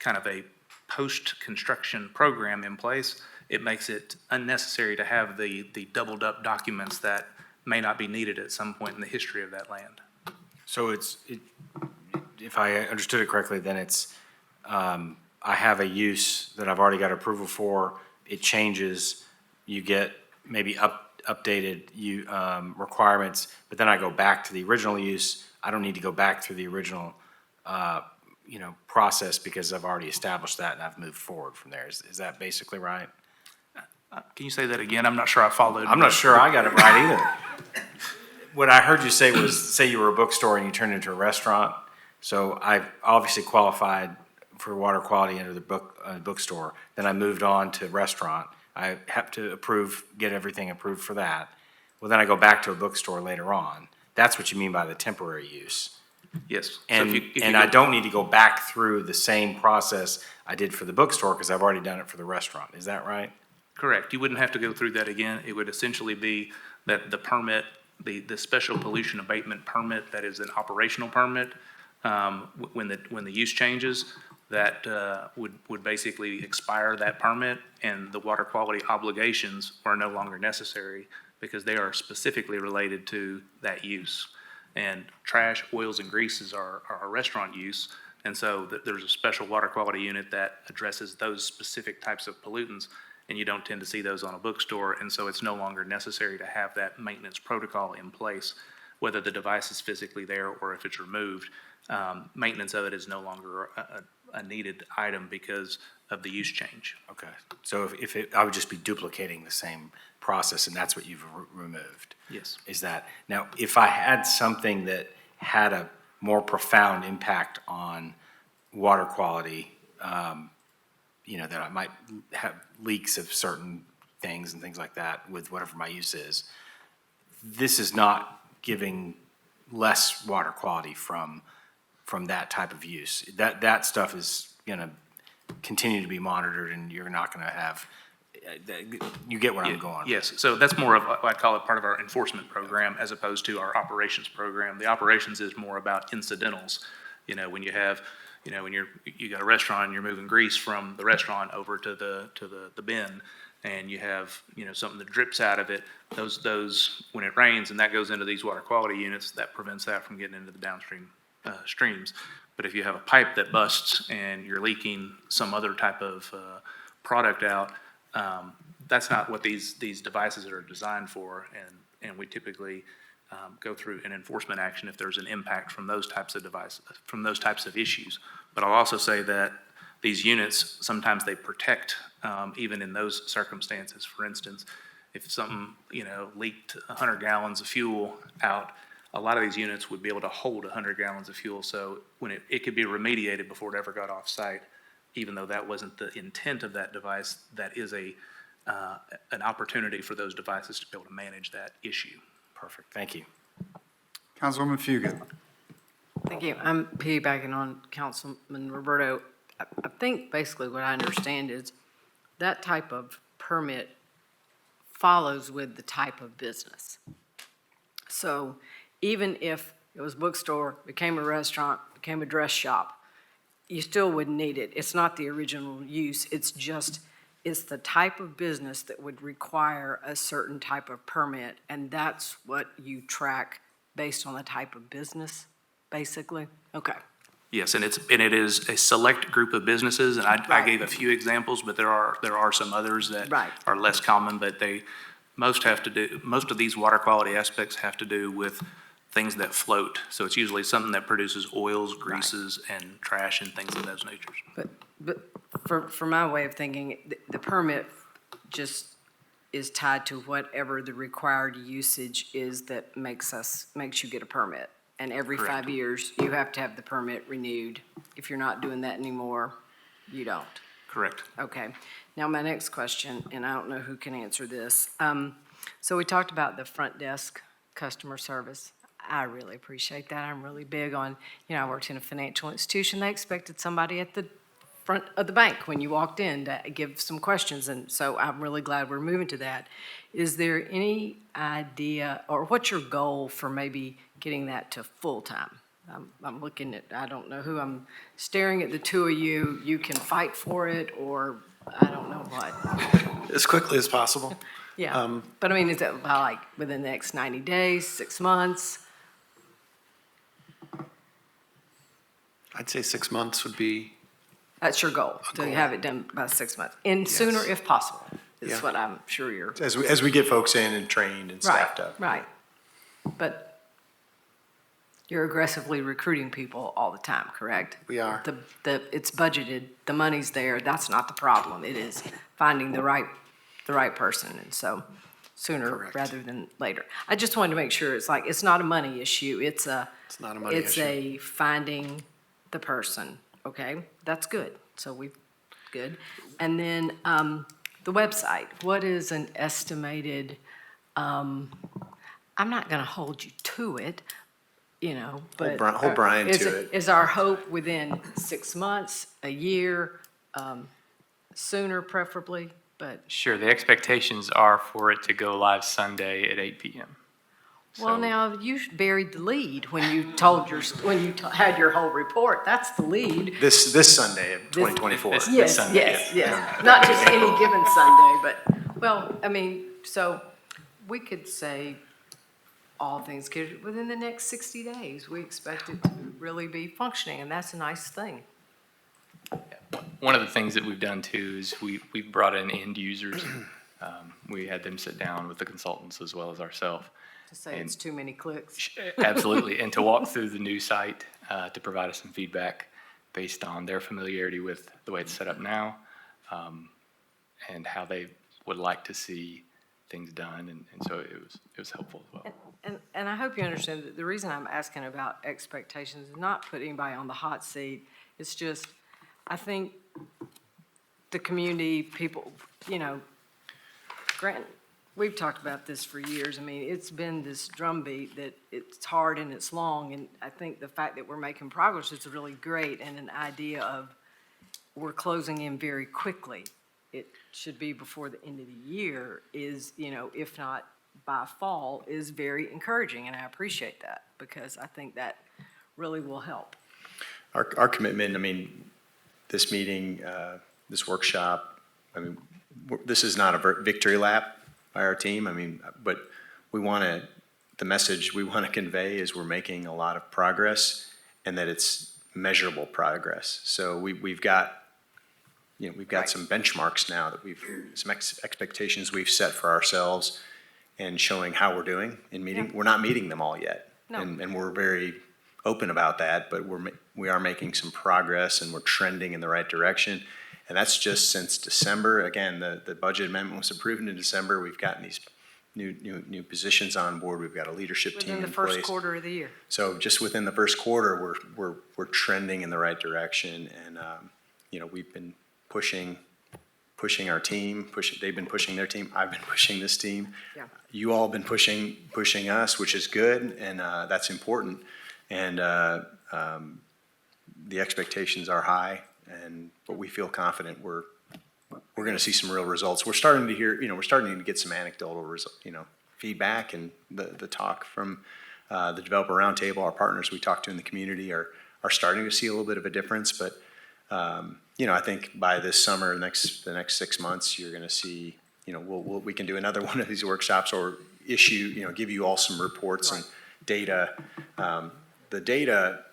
[SPEAKER 6] kind of a post-construction program in place, it makes it unnecessary to have the doubled up documents that may not be needed at some point in the history of that land.
[SPEAKER 2] So if I understood it correctly, then it's, I have a use that I've already got approval for, it changes, you get maybe updated requirements, but then I go back to the original use. I don't need to go back through the original, process because I've already established that and I've moved forward from there. Is that basically right?
[SPEAKER 6] Can you say that again? I'm not sure I followed.
[SPEAKER 2] I'm not sure I got it right either. What I heard you say was, say you were a bookstore and you turned into a restaurant. So I've obviously qualified for water quality under the bookstore. Then I moved on to restaurant. I have to get everything approved for that. Well, then I go back to a bookstore later on. That's what you mean by the temporary use.
[SPEAKER 6] Yes. So
[SPEAKER 2] And,
[SPEAKER 6] if you
[SPEAKER 2] and
[SPEAKER 6] go-
[SPEAKER 2] I don't need to go back through the same process I did for the bookstore because I've already done it for the restaurant. Is that right?
[SPEAKER 6] Correct. You wouldn't have to go through that again. It would essentially be that the permit, the special pollution abatement permit, that is an operational permit, when the use changes, that would basically expire that permit, and the water quality obligations are no longer necessary because they are specifically related to that use. And trash, oils, and greases are a restaurant use, and so there's a special water quality unit that addresses those specific types of pollutants, and you don't tend to see those on a bookstore, and so it's no longer necessary to have that maintenance protocol in place, whether the device is physically there or if it's removed. Maintenance of it is no longer a needed item because of the use change.
[SPEAKER 2] Okay. So I would just be duplicating the same process, and that's what you've removed.
[SPEAKER 6] Yes.
[SPEAKER 2] Is that, now, if I had something that had a more profound impact on water quality, that I might have leaks of certain things and things like that with whatever my use is, this is not giving less water quality from that type of use. That stuff is gonna continue to be monitored, and you're not gonna have, you get where I'm going.
[SPEAKER 6] Yes, so that's more of, I'd call it part of our enforcement program as opposed to our operations program. The operations is more about incidentals. When you have, when you got a restaurant and you're moving grease from the restaurant over to the bin, and you have, something that drips out of it, those, when it rains and that goes into these water quality units, that prevents that from getting into the downstream streams. But if you have a pipe that busts and you're leaking some other type of product out, that's not what these devices are designed for, and we typically go through an enforcement action if there's an impact from those types of devices, from those types of issues. But I'll also say that these units, sometimes they protect even in those circumstances. For instance, if something, leaked 100 gallons of fuel out, a lot of these units would be able to hold 100 gallons of fuel, so when it could be remediated before it ever got off site, even though that wasn't the intent of that device. That is a an opportunity for those devices to be able to manage that issue.
[SPEAKER 2] Perfect, thank you.
[SPEAKER 1] Councilwoman Fugit.
[SPEAKER 10] Thank you. I'm piggybacking on Councilman Roberto. I think basically what I understand is that type of permit follows with the type of business. So even if it was bookstore, became a restaurant, became a dress shop, you still wouldn't need it. It's not the original use. It's the type of business that would require a certain type of permit, and that's what you track based on the type of business, basically? Okay.
[SPEAKER 6] Yes, and it is a select group of businesses, and I
[SPEAKER 10] Right.
[SPEAKER 6] gave a few examples, but there are some others that
[SPEAKER 10] Right.
[SPEAKER 6] are less common, but most of these water quality aspects have to do with things that float. So it's usually something that produces oils, greases, and trash and things of those natures.
[SPEAKER 10] But for my way of thinking, the permit just is tied to whatever the required usage is that makes you get a permit. And every
[SPEAKER 6] Correct.
[SPEAKER 10] 5 years, you have to have the permit renewed. If you're not doing that anymore, you don't.
[SPEAKER 6] Correct.
[SPEAKER 10] Okay. Now, my next question, and I don't know who can answer this. So we talked about the front desk customer service. I really appreciate that. I'm really big on, I worked in a financial institution. They expected somebody at the front of the bank when you walked in to give some questions, and so I'm really glad we're moving to that. Is there any idea, or what's your goal for maybe getting that to full-time? I'm looking at, I don't know who, I'm staring at the two of you. You can fight for it, or I don't know what.
[SPEAKER 11] As quickly as possible.
[SPEAKER 10] Yeah, but I mean, is it like within the next 90 days, 6 months?
[SPEAKER 11] I'd say 6 months would be,
[SPEAKER 10] That's your goal, to have it done by 6 months, and sooner
[SPEAKER 11] Yes.
[SPEAKER 10] if possible, is
[SPEAKER 11] Yeah.
[SPEAKER 10] what I'm sure you're.
[SPEAKER 5] As we get folks in and trained and staffed up.
[SPEAKER 10] Right, but you're aggressively recruiting people all the time, correct?
[SPEAKER 11] we are.
[SPEAKER 10] It's budgeted, the money's there, that's not the problem. It is finding the right person, and so sooner
[SPEAKER 11] Correct.
[SPEAKER 10] rather than later. I just wanted to make sure, it's not a money issue, it's
[SPEAKER 11] It's not a money
[SPEAKER 10] it's
[SPEAKER 11] issue.
[SPEAKER 10] a finding the person, okay? That's good, good. And then, the website, what is an estimated, I'm not gonna hold you to it, but.
[SPEAKER 5] Hold Brian
[SPEAKER 10] is
[SPEAKER 5] to it.
[SPEAKER 10] Is our hope within 6 months, a year, sooner preferably, but,
[SPEAKER 9] Sure, the expectations are for it to go live Sunday at 8 PM.
[SPEAKER 10] well,
[SPEAKER 9] So-
[SPEAKER 10] now, you buried the lead when you had your whole report, that's the lead.
[SPEAKER 5] This Sunday of 2024.
[SPEAKER 9] This
[SPEAKER 10] Yes,
[SPEAKER 9] Sunday,
[SPEAKER 10] yes. Not just any given Sunday, but, well, I mean, so we could say all things considered, within the next 60 days, we expect it to really be functioning, and that's a nice thing.
[SPEAKER 9] One of the things that we've done too is we brought in end users. We had them sit down with the consultants as well as ourselves.
[SPEAKER 10] To say it's too many clicks.
[SPEAKER 9] Absolutely, and to walk through the new site, to provide us some feedback based on their familiarity with the way it's set up now, and how they would like to see things done, and so it was helpful as well.
[SPEAKER 10] And I hope you understand that the reason I'm asking about expectations is not put anybody on the hot seat. It's just, I think the community, people, Grant, we've talked about this for years. I mean, it's been this drumbeat that it's hard and it's long, and I think the fact that we're making progress is really great, and an idea of we're closing in very quickly. It should be before the end of the year is, if not by fall, is very encouraging, and I appreciate that, because I think that really will help.
[SPEAKER 5] Our commitment, this meeting, this workshop, this is not a victory lap by our team, but the message we want to convey is we're making a lot of progress and that it's measurable progress. So we've got
[SPEAKER 10] Right.
[SPEAKER 5] some benchmarks now that some expectations we've set for ourselves and showing how we're doing in meeting.
[SPEAKER 10] Yeah.
[SPEAKER 5] We're not meeting them all yet.
[SPEAKER 10] No.
[SPEAKER 5] And we're very open about that, but we are making some progress and we're trending in the right direction. And that's just since December. Again, the budget amendment was approved in December. We've gotten these new positions on board. We've got a leadership team
[SPEAKER 10] Within the
[SPEAKER 5] in
[SPEAKER 10] first
[SPEAKER 5] place.
[SPEAKER 10] quarter of the year.
[SPEAKER 5] So just within the first quarter, we're trending in the right direction, and we've been pushing pushing our team, they've been pushing their team, I've been pushing this team.
[SPEAKER 10] Yeah.
[SPEAKER 5] You all have been pushing us, which is good, and that's important. And the expectations are high, but we feel confident we're going to see some real results. We're starting to hear, we're starting to get some anecdotal, feedback, and the talk from the developer roundtable. Our partners we talk to in the community are starting to see a little bit of a difference. But I think by this summer, the next 6 months, you're going to see, we can do another one of these workshops or give you all some reports and data. The data.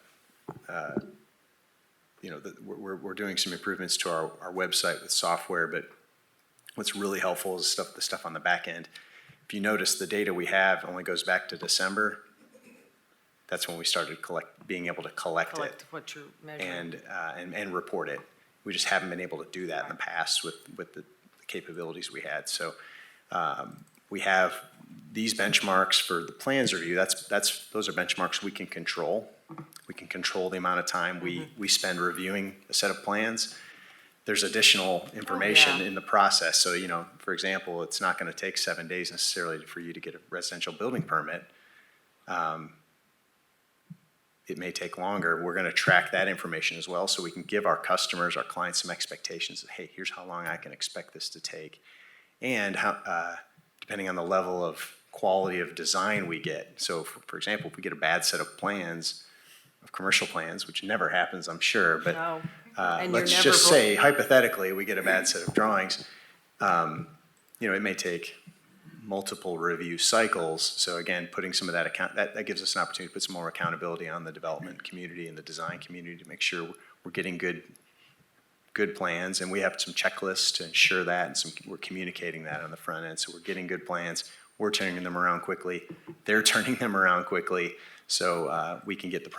[SPEAKER 5] We're doing some improvements to our website with software, but what's really helpful is the stuff on the back end. If you notice, the data we have only goes back to December. That's when we started being able to collect it
[SPEAKER 10] What you're measuring.
[SPEAKER 5] and report it. We just haven't been able to do that in the past with the capabilities we had. So we have these benchmarks for the plans review. Those are benchmarks we can control. We can control the amount of time we spend reviewing a set of plans. There's additional information in the process. So, for example, it's not going to take 7 days necessarily for you to get a residential building permit. It may take longer. We're going to track that information as well, so we can give our customers, our clients, some expectations. Hey, here's how long I can expect this to take, and how, depending on the level of quality of design we get. So, for example, if we get a bad set of plans, of commercial plans, which never happens, I'm sure, but
[SPEAKER 10] No. And you're
[SPEAKER 5] let's
[SPEAKER 10] never
[SPEAKER 5] just say hypothetically we get a bad set of drawings. It may take multiple review cycles. So again, putting some of that that gives us an opportunity to put some more accountability on the development community and the design community to make sure we're getting good plans, and we have some checklists to ensure that, and we're communicating that on the front end. So we're getting good plans. We're turning them around quickly. They're turning them around quickly, so we can get the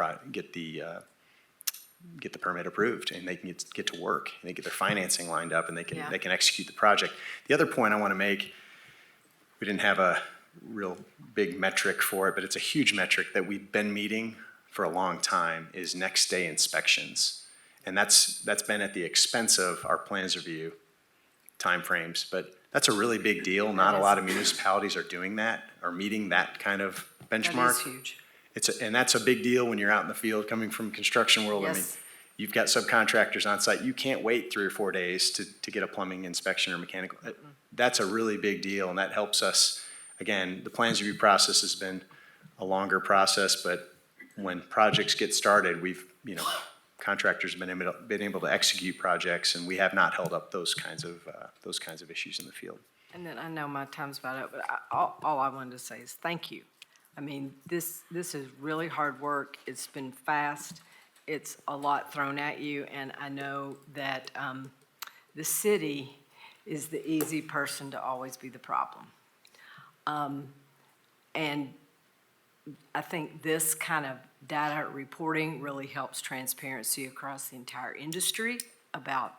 [SPEAKER 5] permit approved, and they can get to work, and they get their financing lined up, and they can execute the project. The other point I want to make, we didn't have a real big metric for it, but it's a huge metric that we've been meeting for a long time, is next day inspections. And that's been at the expense of our plans review timeframes, but that's a really big deal. Not a lot of municipalities are doing that, or meeting that kind of benchmark.
[SPEAKER 10] That is huge.
[SPEAKER 5] And that's a big deal when you're out in the field coming from construction world.
[SPEAKER 10] Yes.
[SPEAKER 5] I mean, you've got subcontractors on site. You can't wait 3 or 4 days to get a plumbing inspection or mechanical. That's a really big deal, and that helps us. Again, the plans review process has been a longer process, but when projects get started, contractors have been able to execute projects, and we have not held up those kinds of issues in the field.
[SPEAKER 10] And then I know my time's about up, but all I wanted to say is thank you. I mean, this is really hard work. It's been fast. It's a lot thrown at you, and I know that the city is the easy person to always be the problem. And I think this kind of data reporting really helps transparency across the entire industry about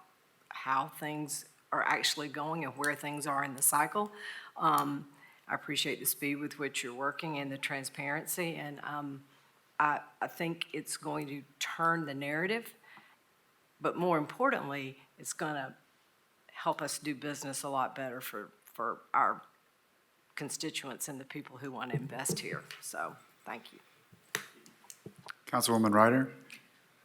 [SPEAKER 10] how things are actually going and where things are in the cycle. I appreciate the speed with which you're working and the transparency, and I think it's going to turn the narrative, but more importantly, it's going to help us do business a lot better for our constituents and the people who want to invest here. So, thank you.
[SPEAKER 1] Councilwoman Ryder?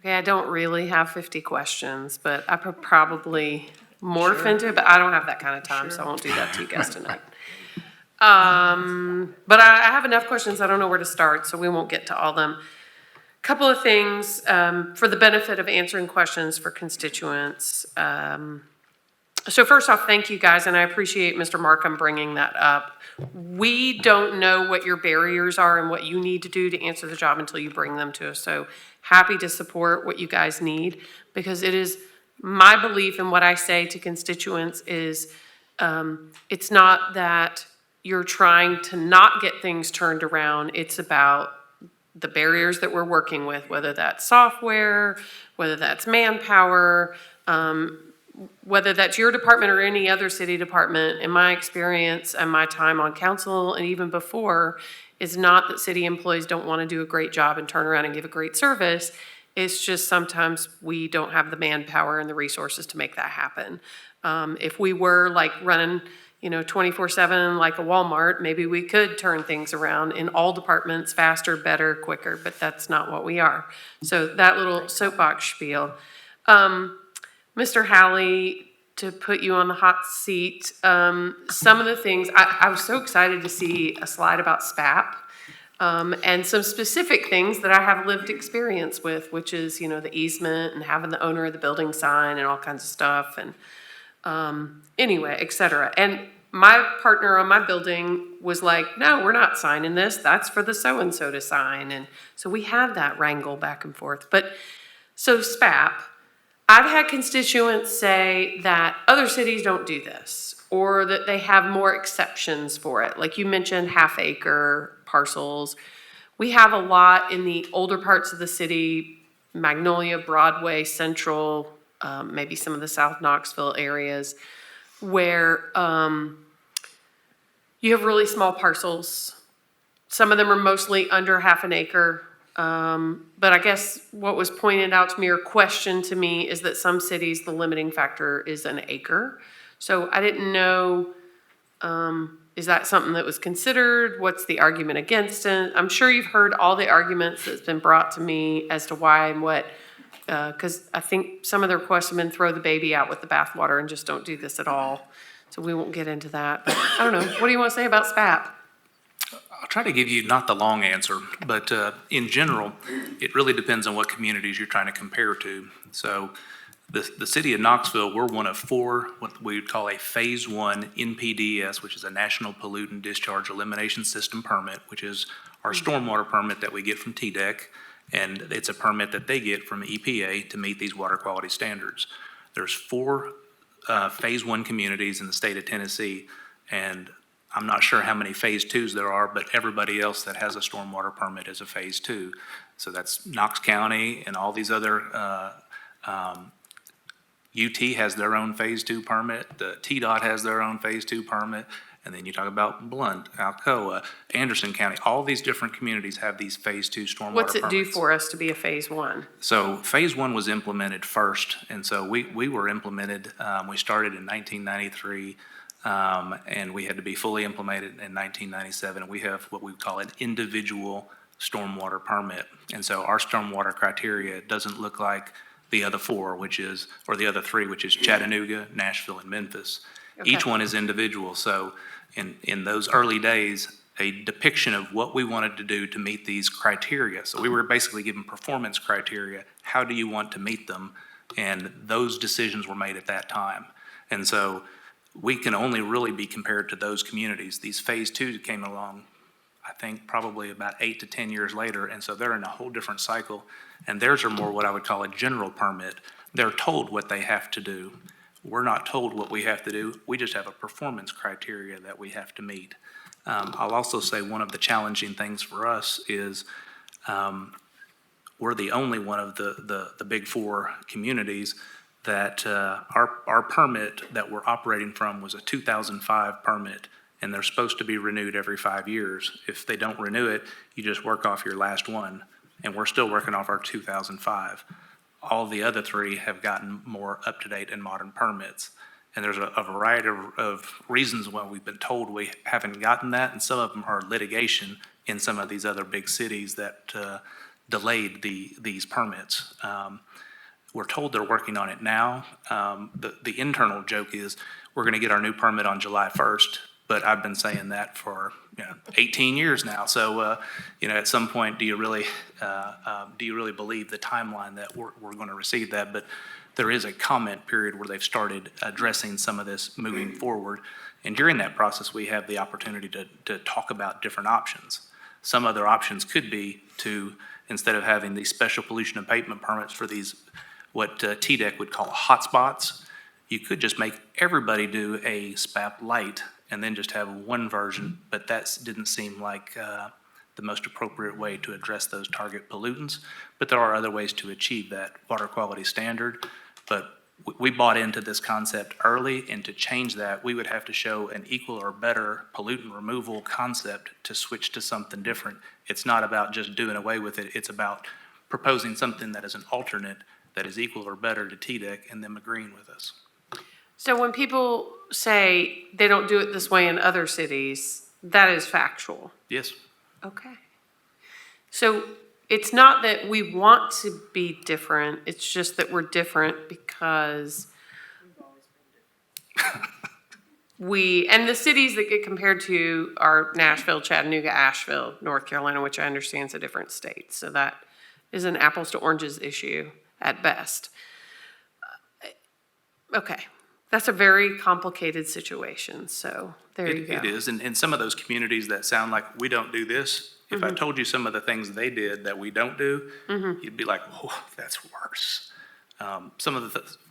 [SPEAKER 8] Okay, I don't really have 50 questions, but I could probably morph into it, but I don't have that kind of time, so I won't do that to you guys tonight. But I have enough questions, I don't know where to start, so we won't get to all of them. Couple of things for the benefit of answering questions for constituents. So first off, thank you guys, and I appreciate Mr. Markham bringing that up. We don't know what your barriers are and what you need to do to answer the job until you bring them to us. So happy to support what you guys need, because it is my belief, and what I say to constituents is it's not that you're trying to not get things turned around. It's about the barriers that we're working with, whether that's software, whether that's manpower, whether that's your department or any other city department. In my experience and my time on council and even before, is not that city employees don't want to do a great job and turn around and give a great service. It's just sometimes we don't have the manpower and the resources to make that happen. If we were like running, 24/7 like a Walmart, maybe we could turn things around in all departments faster, better, quicker, but that's not what we are. So that little soapbox spiel. Mr. Halley, to put you on the hot seat, some of the things, I was so excited to see a slide about SPAP. And some specific things that I have lived experience with, which is, the easement and having the owner of the building sign and all kinds of stuff and, anyway, et cetera. And my partner on my building was like, no, we're not signing this. That's for the so-and-so to sign. And so we had that wrangle back and forth. But, so SPAP, I've had constituents say that other cities don't do this, or that they have more exceptions for it. Like you mentioned, half-acre parcels. We have a lot in the older parts of the city, Magnolia, Broadway, Central, maybe some of the South Knoxville areas, where you have really small parcels. Some of them are mostly under half an acre. But I guess what was pointed out to me or questioned to me is that some cities, the limiting factor is an acre. So I didn't know, is that something that was considered? What's the argument against it? I'm sure you've heard all the arguments that's been brought to me as to why and what, because I think some of the requests have been throw the baby out with the bathwater and just don't do this at all. So we won't get into that. But I don't know. What do you want to say about SPAP?
[SPEAKER 6] I'll try to give you not the long answer, but in general, it really depends on what communities you're trying to compare to. So the city of Knoxville, we're one of 4, what we would call a Phase 1 NPDES, which is a National Pollutant Discharge Elimination System permit, which is our stormwater permit that we get from TDEC, and it's a permit that they get from EPA to meet these water quality standards. There's 4 Phase 1 communities in the state of Tennessee, and I'm not sure how many Phase 2s there are, but everybody else that has a stormwater permit is a Phase 2. So that's Knox County and all these other, UT has their own Phase 2 permit, the TDOT has their own Phase 2 permit, and then you talk about Blount, Alcoa, Anderson County, all these different communities have these Phase 2 stormwater permits.
[SPEAKER 8] What's it do for us to be a Phase 1?
[SPEAKER 6] So Phase 1 was implemented first, and so we were implemented, we started in 1993, and we had to be fully implemented in 1997. And we have what we call an individual stormwater permit. And so our stormwater criteria doesn't look like the other 4, or the other 3, which is Chattanooga, Nashville, and Memphis. Each
[SPEAKER 8] Okay.
[SPEAKER 6] one is individual. So in those early days, a depiction of what we wanted to do to meet these criteria. So we were basically given performance criteria. How do you want to meet them? And those decisions were made at that time. And so we can only really be compared to those communities. These Phase 2 came along, I think, probably about 8 to 10 years later, and so they're in a whole different cycle. And theirs are more what I would call a general permit. They're told what they have to do. We're not told what we have to do. We just have a performance criteria that we have to meet. I'll also say one of the challenging things for us is we're the only one of the big 4 communities that our permit that we're operating from was a 2005 permit, and they're supposed to be renewed every 5 years. If they don't renew it, you just work off your last one, and we're still working off our 2005. All the other 3 have gotten more up-to-date and modern permits. And there's a variety of reasons why we've been told we haven't gotten that, and some of them are litigation in some of these other big cities that delayed these permits. We're told they're working on it now. The internal joke is we're going to get our new permit on July 1st, but I've been saying that for 18 years now. So at some point, do you really believe the timeline that we're going to receive that? But there is a comment period where they've started addressing some of this moving forward, and during that process, we have the opportunity to talk about different options. Some other options could be to, instead of having these special pollution abatement permits for these what TDEC would call hotspots, you could just make everybody do a SPAP light and then just have one version, but that didn't seem like the most appropriate way to address those target pollutants. But there are other ways to achieve that water quality standard. But we bought into this concept early, and to change that, we would have to show an equal or better pollutant removal concept to switch to something different. It's not about just doing away with it. It's about proposing something that is an alternate that is equal or better to TDEC and them agreeing with us.
[SPEAKER 8] So when people say they don't do it this way in other cities, that is factual.
[SPEAKER 6] Yes.
[SPEAKER 8] Okay. So it's not that we want to be different, it's just that we're different because and the cities that get compared to are Nashville, Chattanooga, Asheville, North Carolina, which I understand is a different state. So that is an apples to oranges issue at best. Okay, that's a very complicated situation, so there you go.
[SPEAKER 6] It is, and some of those communities that sound like we don't do this, if
[SPEAKER 8] Mm-hmm.
[SPEAKER 6] I told you some of the things they did that we don't do, you'd be like, oh, that's worse.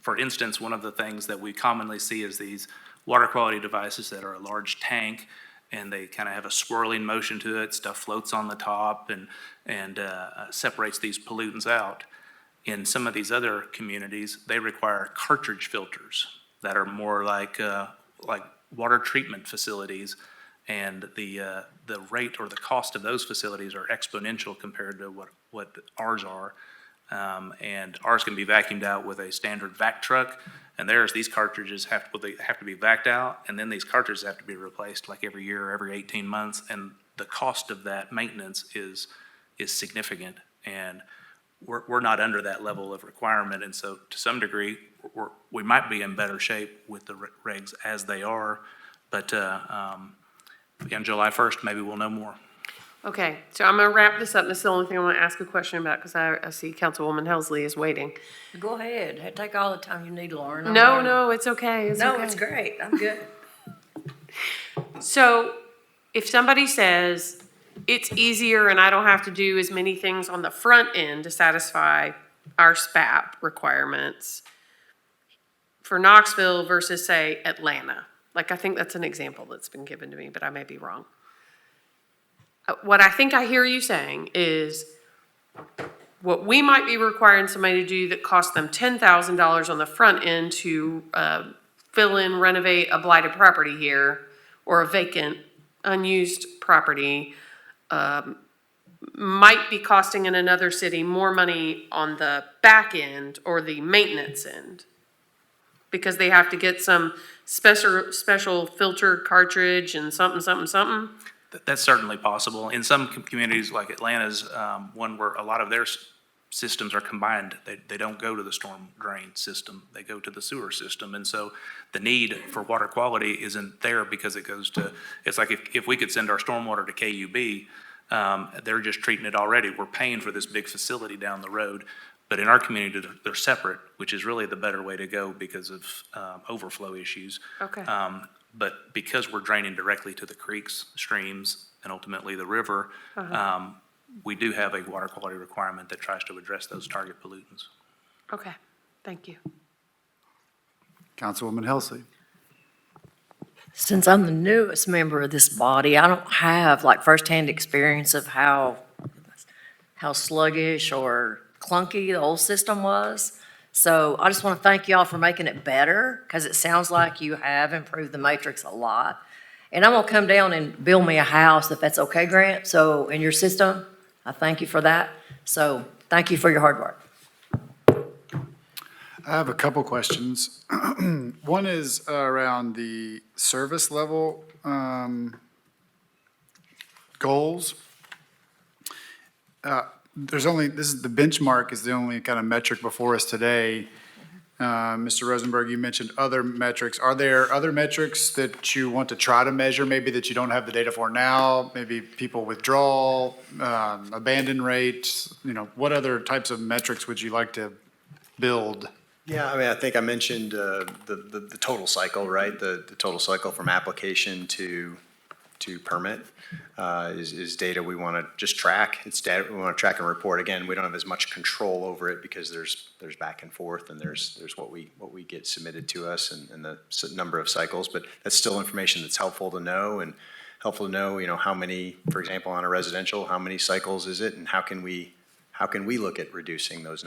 [SPEAKER 6] For instance, one of the things that we commonly see is these water quality devices that are a large tank, and they kind of have a swirling motion to it, stuff floats on the top and separates these pollutants out. In some of these other communities, they require cartridge filters that are more like water treatment facilities, and the rate or the cost of those facilities are exponential compared to what ours are. And ours can be vacuumed out with a standard vac truck, and these cartridges have to be vacked out, and then these cartridges have to be replaced like every year or every 18 months, and the cost of that maintenance is significant. And we're not under that level of requirement, and so to some degree, we might be in better shape with the regs as they are, but on July 1st, maybe we'll know more.
[SPEAKER 8] Okay, so I'm gonna wrap this up. This is the only thing I want to ask a question about, because I see Councilwoman Helsley is waiting.
[SPEAKER 12] Go ahead. Take all the time you need, Lauren. I'm
[SPEAKER 8] No,
[SPEAKER 12] learning.
[SPEAKER 8] no, it's okay, it's
[SPEAKER 12] No,
[SPEAKER 8] okay.
[SPEAKER 12] it's great. I'm good.
[SPEAKER 8] So if somebody says it's easier and I don't have to do as many things on the front end to satisfy our SPAP requirements for Knoxville versus, say, Atlanta, like, I think that's an example that's been given to me, but I may be wrong. What I think I hear you saying is what we might be requiring somebody to do that costs them $10,000 on the front end to fill in, renovate a blighted property here, or a vacant, unused property, might be costing in another city more money on the back end or the maintenance end, because they have to get some special filter cartridge and something.
[SPEAKER 6] That's certainly possible. In some communities, like Atlanta's, one where a lot of their systems are combined, they don't go to the storm drain system, they go to the sewer system. And so the need for water quality isn't there because it's like if we could send our stormwater to KUB, they're just treating it already. We're paying for this big facility down the road. But in our community, they're separate, which is really the better way to go because of overflow issues.
[SPEAKER 8] Okay.
[SPEAKER 6] But because we're draining directly to the creeks, streams, and ultimately the river, we do have a water quality requirement that tries to address those target pollutants.
[SPEAKER 8] Okay, thank you.
[SPEAKER 1] Councilwoman Helsley.
[SPEAKER 12] Since I'm the newest member of this body, I don't have like firsthand experience of how sluggish or clunky the old system was. So I just want to thank y'all for making it better, because it sounds like you have improved the matrix a lot. And I'm gonna come down and build me a house if that's okay, Grant. So in your system, I thank you for that. So thank you for your hard work.
[SPEAKER 1] I have a couple questions. One is around the service level goals. This is the benchmark is the only kind of metric before us today. Mr. Rosenberg, you mentioned other metrics. Are there other metrics that you want to try to measure, maybe that you don't have the data for now? Maybe people withdrawal, abandon rates, what other types of metrics would you like to build?
[SPEAKER 5] Yeah, I mean, I think I mentioned the total cycle, right? The total cycle from application to permit is data we want to just track. It's data we want to track and report. Again, we don't have as much control over it because there's back and forth, and there's what we get submitted to us and the number of cycles. But that's still information that's helpful to know, and helpful to know, how many, for example, on a residential, how many cycles is it, and how can we look at reducing those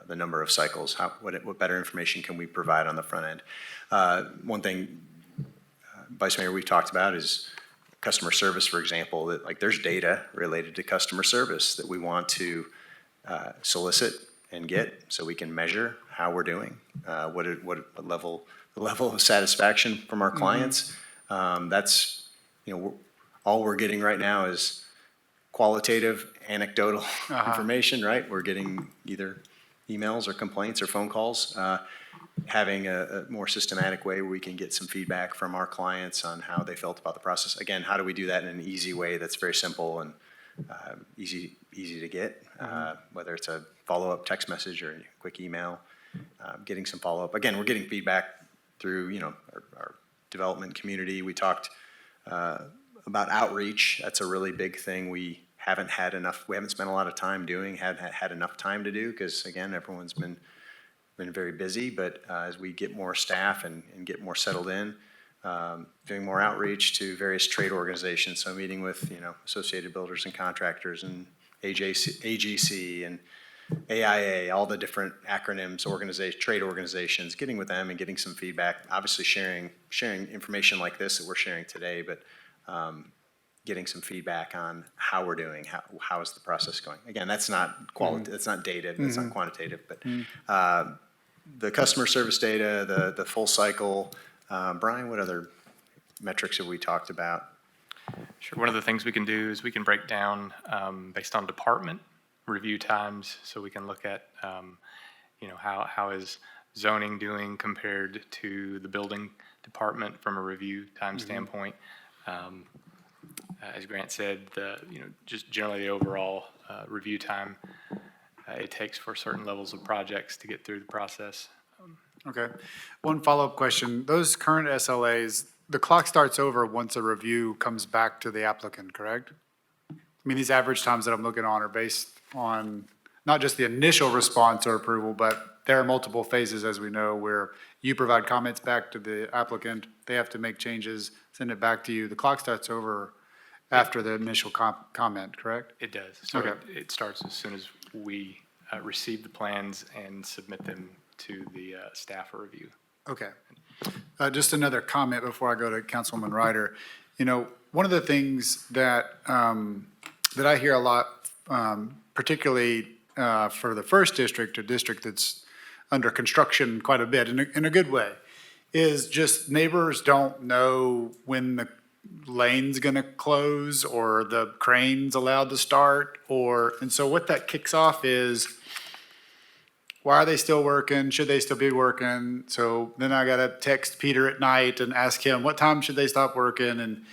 [SPEAKER 5] the number of cycles? What better information can we provide on the front end? One thing, Vice Mayor, we've talked about is customer service, for example, that there's data related to customer service that we want to solicit and get, so we can measure how we're doing, what level of satisfaction from our clients. That's, all we're getting right now is qualitative, anecdotal information, right? We're getting either emails or complaints or phone calls. Having a more systematic way where we can get some feedback from our clients on how they felt about the process. Again, how do we do that in an easy way that's very simple and easy to get, whether it's a follow-up text message or a quick email, getting some follow-up. Again, we're getting feedback through, our development community. We talked about outreach. That's a really big thing we haven't spent a lot of time doing, haven't had enough time to do, because again, everyone's been very busy, but as we get more staff and get more settled in, doing more outreach to various trade organizations, so meeting with, Associated Builders and Contractors and AGC and AIA, all the different acronyms, trade organizations, getting with them and getting some feedback, obviously sharing information like this that we're sharing today, but getting some feedback on how we're doing, how is the process going. Again, that's not that's not data, that's not quantitative, but the customer service data, the full cycle. Brian, what other metrics have we talked about?
[SPEAKER 9] Sure. One of the things we can do is we can break down based on department review times, so we can look at how is zoning doing compared to the building department from a review time standpoint. As Grant said, just generally the overall review time it takes for certain levels of projects to get through the process.
[SPEAKER 1] Okay. One follow-up question. Those current SLAs, the clock starts over once a review comes back to the applicant, correct? I mean, these average times that I'm looking on are based on not just the initial response or approval, but there are multiple phases, as we know, where you provide comments back to the applicant, they have to make changes, send it back to you. The clock starts over after the initial comment, correct?
[SPEAKER 9] It does. So
[SPEAKER 1] Okay.
[SPEAKER 9] it starts as soon as we receive the plans and submit them to the staff for review.
[SPEAKER 1] Okay. Just another comment before I go to Councilwoman Ryder. One of the things that I hear a lot, particularly for the first district, a district that's under construction quite a bit, in a good way, is just neighbors don't know when the lane's gonna close or the crane's allowed to start, and so what that kicks off is, why are they still working? Should they still be working? So then I gotta text Peter at night and ask him, what time should they stop working? And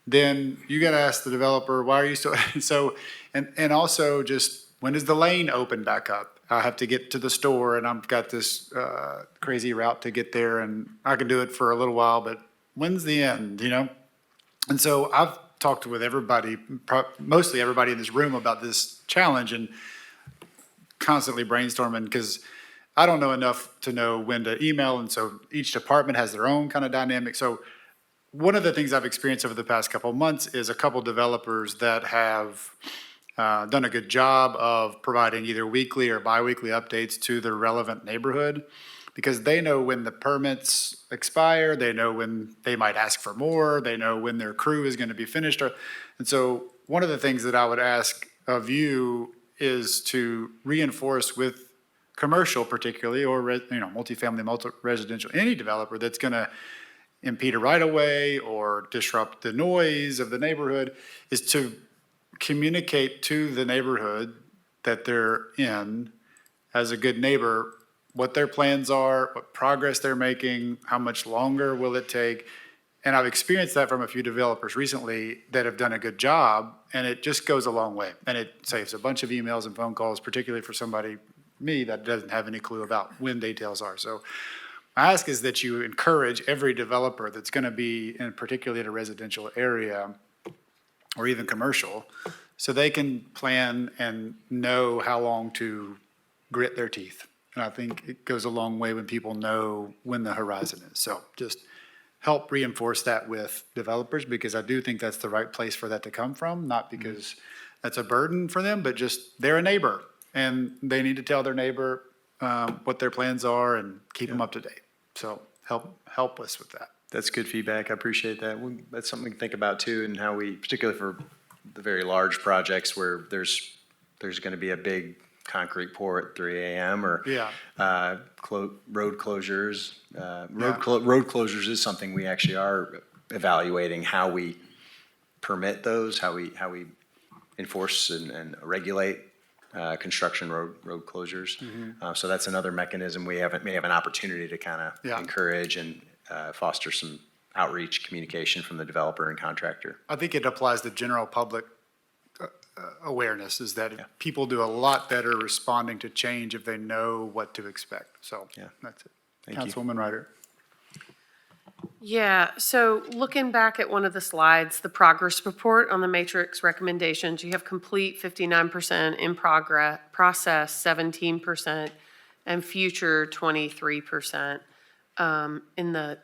[SPEAKER 1] then you gotta ask the developer, why are you still, so, and also just, when does the lane open back up? I have to get to the store and I've got this crazy route to get there and I can do it for a little while, but when's the end, And so I've talked with everybody, mostly everybody in this room about this challenge and constantly brainstorming because I don't know enough to know when to email, and so each department has their own kind of dynamic. So one of the things I've experienced over the past couple of months is a couple developers that have done a good job of providing either weekly or biweekly updates to the relevant neighborhood because they know when the permits expire, they know when they might ask for more, they know when their crew is going to be finished. And so one of the things that I would ask of you is to reinforce with commercial particularly, or multifamily, multi-residential, any developer that's going to impede a right-of-way or disrupt the noise of the neighborhood, is to communicate to the neighborhood that they're in as a good neighbor what their plans are, what progress they're making, how much longer will it take. And I've experienced that from a few developers recently that have done a good job, and it just goes a long way. And it saves a bunch of emails and phone calls, particularly for somebody, me, that doesn't have any clue about when details are. So my ask is that you encourage every developer that's going to be in particularly in a residential area or even commercial, so they can plan and know how long to grit their teeth. And I think it goes a long way when people know when the horizon is. So just help reinforce that with developers, because I do think that's the right place for that to come from, not because that's a burden for them, but just they're a neighbor and they need to tell their neighbor what their plans are and keep them up to date. So help us with that.
[SPEAKER 5] That's good feedback. I appreciate that. That's something to think about too, and how we, particularly for the very large projects where there's going to be a big concrete pour at 3 a.m. or
[SPEAKER 1] Yeah.
[SPEAKER 5] road closures. Road closures is something we actually are evaluating how we permit those, how we enforce and regulate construction road closures. So that's another mechanism we may have an opportunity to kind of
[SPEAKER 1] Yeah.
[SPEAKER 5] encourage and foster some outreach communication from the developer and contractor.
[SPEAKER 1] I think it applies to general public awareness, is that people do a lot better responding to change if they know what to expect. So
[SPEAKER 5] Yeah.
[SPEAKER 1] that's it.
[SPEAKER 5] Thank you.
[SPEAKER 1] Councilwoman Ryder.
[SPEAKER 8] Yeah, so looking back at one of the slides, the progress report on the matrix recommendations, you have complete 59%, in process 17%, and future 23%. In the,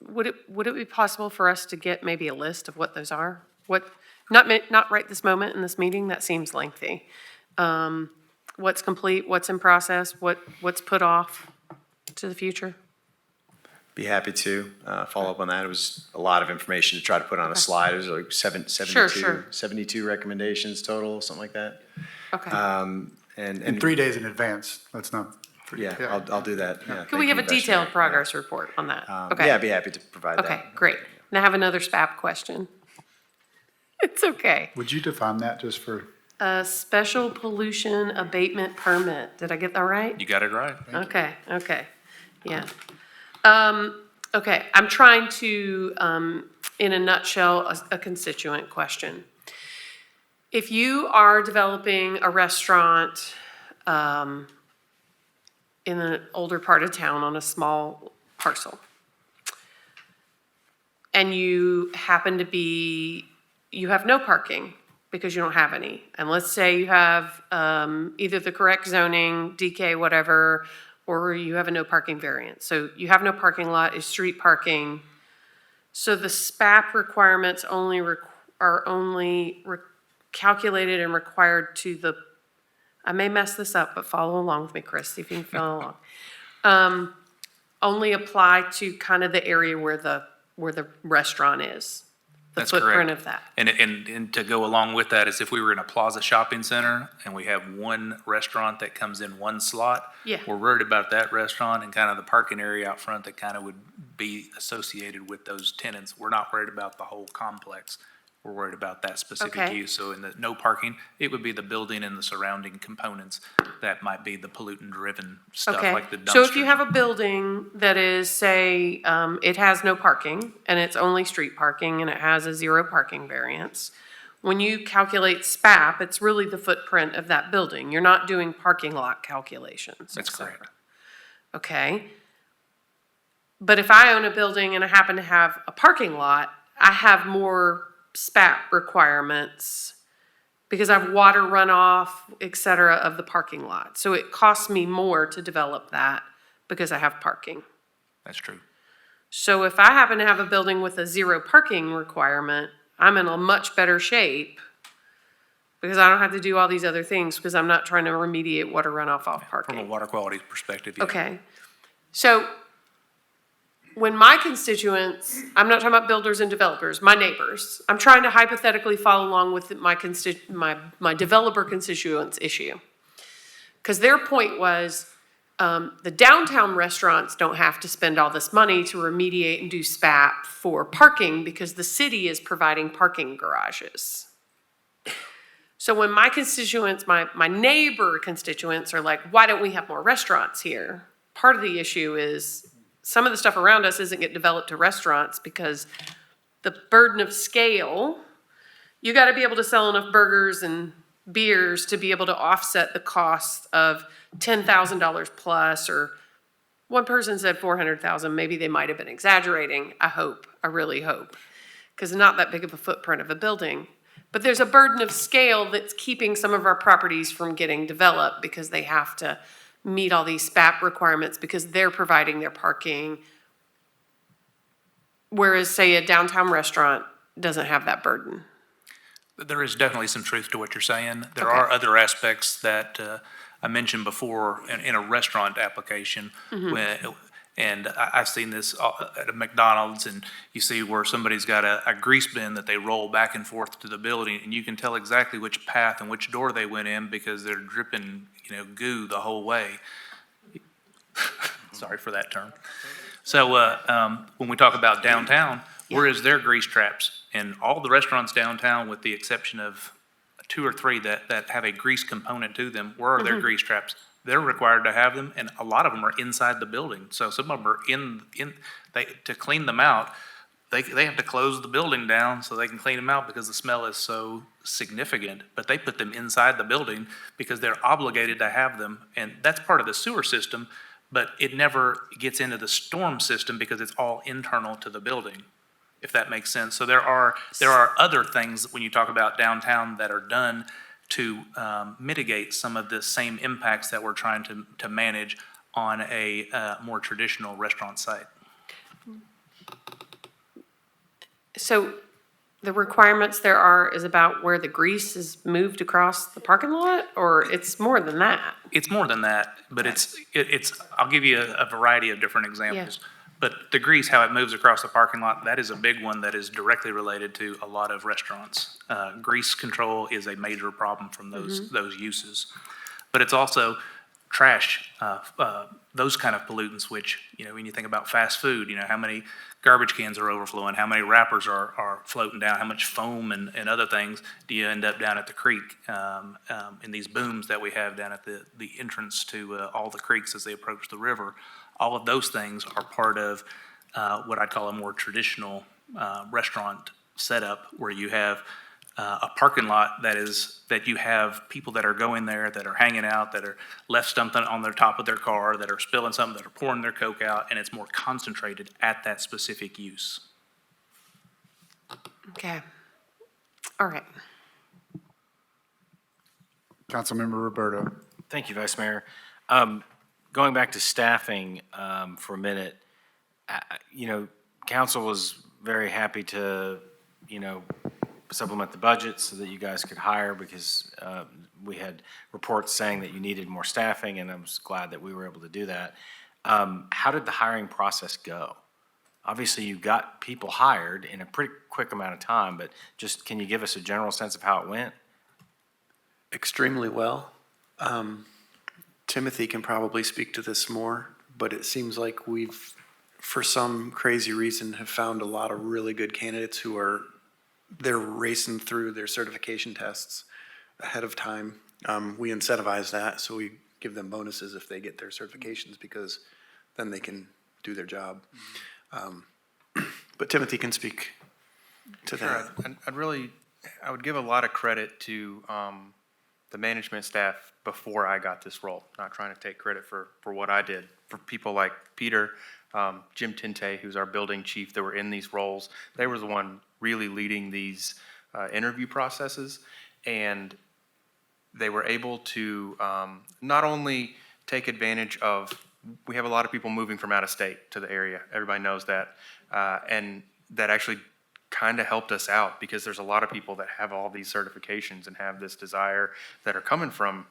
[SPEAKER 8] would it be possible for us to get maybe a list of what those are? Not right this moment in this meeting, that seems lengthy. What's complete, what's in process, what's put off to the future?
[SPEAKER 5] Be happy to follow up on that. It was a lot of information to try to put on a slide. It was like 72 recommendations total, something like that.
[SPEAKER 8] Okay.
[SPEAKER 1] In 3 days in advance, that's not.
[SPEAKER 5] Yeah, I'll do that. Yeah,
[SPEAKER 8] Could we have a detailed progress report on that? Okay.
[SPEAKER 5] Yeah, I'd be happy to provide that.
[SPEAKER 8] Okay, great. Now I have another SPAP question. It's okay.
[SPEAKER 1] Would you define that just for?
[SPEAKER 8] A special pollution abatement permit. Did I get that right?
[SPEAKER 6] You got it right.
[SPEAKER 8] Okay, yeah. Okay, I'm trying to, in a nutshell, a constituent question. If you are developing a restaurant, in an older part of town on a small parcel, and you happen to be, you have no parking because you don't have any, and let's say you have, either the correct zoning, DK, whatever, or you have a no parking variance. So you have no parking lot, is street parking. So the SPAP requirements are only calculated and required to the, I may mess this up, but follow along with me, Chris, see if you can follow along. Only apply to kind of the area where the restaurant is. The
[SPEAKER 6] That's
[SPEAKER 8] footprint
[SPEAKER 6] correct.
[SPEAKER 8] of that.
[SPEAKER 6] And to go along with that is if we were in a Plaza Shopping Center and we have one restaurant that comes in one slot.
[SPEAKER 8] Yeah.
[SPEAKER 6] We're worried about that restaurant and kind of the parking area out front that kind of would be associated with those tenants. We're not worried about the whole complex. We're worried about that specific
[SPEAKER 8] Okay.
[SPEAKER 6] use. So in the no parking, it would be the building and the surrounding components that might be the pollutant-driven stuff,
[SPEAKER 8] Okay,
[SPEAKER 6] like the dumpster.
[SPEAKER 8] so if you have a building that is, say, it has no parking, and it's only street parking, and it has a 0 parking variance, when you calculate SPAP, it's really the footprint of that building. You're not doing parking lot calculations.
[SPEAKER 6] That's
[SPEAKER 8] et cetera.
[SPEAKER 6] correct.
[SPEAKER 8] Okay. But if I own a building and I happen to have a parking lot, I have more SPAP requirements because I have water runoff, et cetera, of the parking lot. So it costs me more to develop that because I have parking.
[SPEAKER 6] That's true.
[SPEAKER 8] So if I happen to have a building with a 0 parking requirement, I'm in a much better shape because I don't have to do all these other things because I'm not trying to remediate water runoff off parking.
[SPEAKER 6] From a water quality perspective, yeah.
[SPEAKER 8] Okay, so when my constituents, I'm not talking about builders and developers, my neighbors, I'm trying to hypothetically follow along with my developer constituents issue. Because their point was, the downtown restaurants don't have to spend all this money to remediate and do SPAP for parking because the city is providing parking garages. So when my constituents, my neighbor constituents are like, why don't we have more restaurants here? Part of the issue is some of the stuff around us isn't getting developed to restaurants because the burden of scale, you gotta be able to sell enough burgers and beers to be able to offset the cost of $10,000 plus, or one person said 400,000, maybe they might have been exaggerating, I really hope. Because not that big of a footprint of a building. But there's a burden of scale that's keeping some of our properties from getting developed because they have to meet all these SPAP requirements because they're providing their parking. Whereas, say, a downtown restaurant doesn't have that burden.
[SPEAKER 6] There is definitely some truth to what you're saying. There
[SPEAKER 8] Okay.
[SPEAKER 6] are other aspects that I mentioned before in a restaurant application.
[SPEAKER 8] Mm-hmm.
[SPEAKER 6] And I've seen this at a McDonald's, and you see where somebody's got a grease bin that they roll back and forth to the building, and you can tell exactly which path and which door they went in because they're dripping, goo the whole way. Sorry for that term. So when we talk about downtown, where is their grease traps? And all the restaurants downtown, with the exception of 2 or 3 that have a grease component to them, where are their grease traps? They're required to have them, and a lot of them are inside the building. So some of them are to clean them out, they have to close the building down so they can clean them out because the smell is so significant. But they put them inside the building because they're obligated to have them, and that's part of the sewer system, but it never gets into the storm system because it's all internal to the building, if that makes sense. So there are other things when you talk about downtown that are done to mitigate some of the same impacts that we're trying to manage on a more traditional restaurant site.
[SPEAKER 8] So the requirements is about where the grease is moved across the parking lot, or it's more than that?
[SPEAKER 6] It's more than that, but it's I'll give you a variety of different examples. But the grease, how it moves across the parking lot, that is a big one that is directly related to a lot of restaurants. Grease control is a major problem from those uses. But it's also trash, those kind of pollutants, which, when you think about fast food, how many garbage cans are overflowing, how many wrappers are floating down, how much foam and other things do you end up down at the creek in these booms that we have down at the entrance to all the creeks as they approach the river. All of those things are part of what I'd call a more traditional restaurant setup, where you have a parking lot that you have people that are going there, that are hanging out, that are left something on the top of their car, that are spilling something, that are pouring their Coke out, and it's more concentrated at that specific use.
[SPEAKER 8] Okay. All right.
[SPEAKER 1] Councilmember Roberto.
[SPEAKER 2] Thank you, Vice Mayor. Going back to staffing for a minute, council was very happy to, supplement the budget so that you guys could hire, because we had reports saying that you needed more staffing, and I was glad that we were able to do that. How did the hiring process go? Obviously, you got people hired in a pretty quick amount of time, but just can you give us a general sense of how it went?
[SPEAKER 11] Extremely well. Timothy can probably speak to this more, but it seems like we've, for some crazy reason, have found a lot of really good candidates they're racing through their certification tests ahead of time. We incentivize that, so we give them bonuses if they get their certifications, because then they can do their job. But Timothy can speak to that.
[SPEAKER 7] Sure, I would give a lot of credit to the management staff before I got this role. Not trying to take credit for what I did. For people like Peter, Jim Tinte, who's our building chief, that were in these roles, they were the one really leading these interview processes, and they were able to not only take advantage of, we have a lot of people moving from out of state to the area, everybody knows that, and that actually kind of helped us out, because there's a lot of people that have all these certifications and have this desire, that are coming from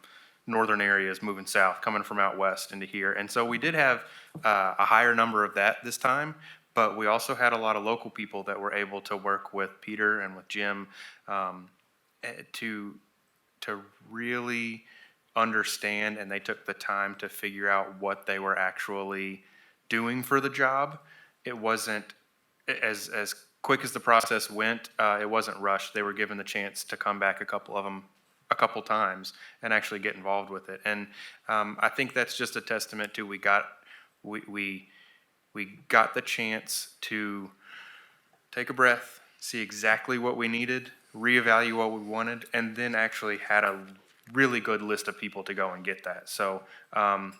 [SPEAKER 7] northern areas, moving south, coming from out west into here. And so we did have a higher number of that this time, but we also had a lot of local people that were able to work with Peter and with Jim to really understand, and they took the time to figure out what they were actually doing for the job. It wasn't as quick as the process went. It wasn't rushed. They were given the chance to come back, a couple times, and actually get involved with it. And I think that's just a testament to we got the chance to take a breath, see exactly what we needed, reevaluate what we wanted, and then actually had a really good list of people to go and get that. So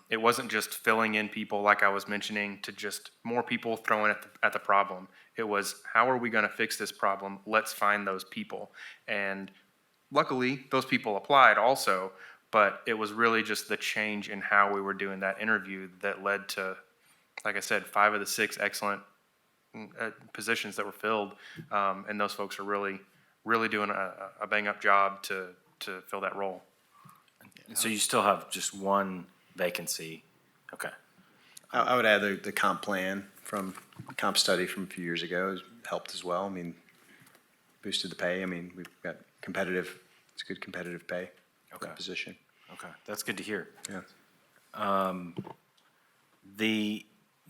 [SPEAKER 7] it wasn't just filling in people like I was mentioning to just more people throwing at the problem. It was, how are we going to fix this problem? Let's find those people. And luckily, those people applied also, but it was really just the change in how we were doing that interview that led to, like I said, 5 of the 6 excellent positions that were filled. And those folks are really, really doing a bang-up job to fill that role.
[SPEAKER 2] So you still have just one vacancy? Okay.
[SPEAKER 5] I would add the comp plan from, comp study from a few years ago has helped as well. I mean, boosted the pay. I mean, we've got competitive, it's good competitive pay for
[SPEAKER 2] Okay.
[SPEAKER 5] that position.
[SPEAKER 2] Okay, that's good to hear.
[SPEAKER 5] Yeah.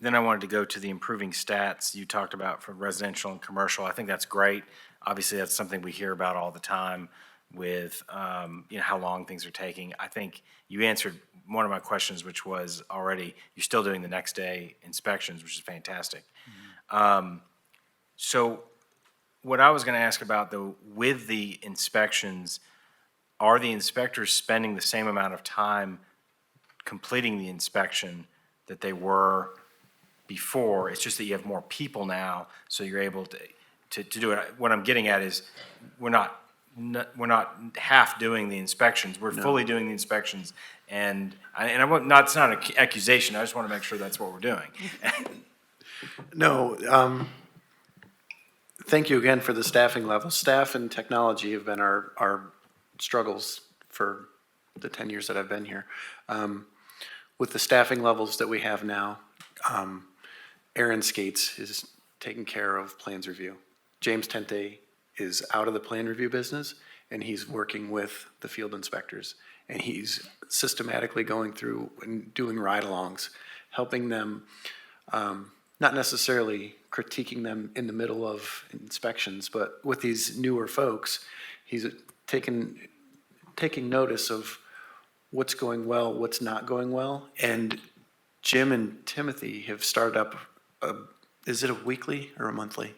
[SPEAKER 2] Then I wanted to go to the improving stats you talked about for residential and commercial. I think that's great. Obviously, that's something we hear about all the time with, how long things are taking. I think you answered one of my questions, which was already, you're still doing the next day inspections, which is fantastic. So what I was going to ask about, though, with the inspections, are the inspectors spending the same amount of time completing the inspection that they were before? It's just that you have more people now, so you're able to do it. What I'm getting at is, we're not half doing the inspections, we're fully doing the inspections. And I want, not, it's not an accusation, I just want to make sure that's what we're doing.
[SPEAKER 11] No, thank you again for the staffing levels. Staff and technology have been our struggles for the 10 years that I've been here. With the staffing levels that we have now, Aaron Skates is taking care of plans review. James Tente is out of the plan review business, and he's working with the field inspectors. And he's systematically going through and doing ride-alongs, helping them, not necessarily critiquing them in the middle of inspections, but with these newer folks, he's taking notice of what's going well, what's not going well. And Jim and Timothy have started up, is it a weekly or a monthly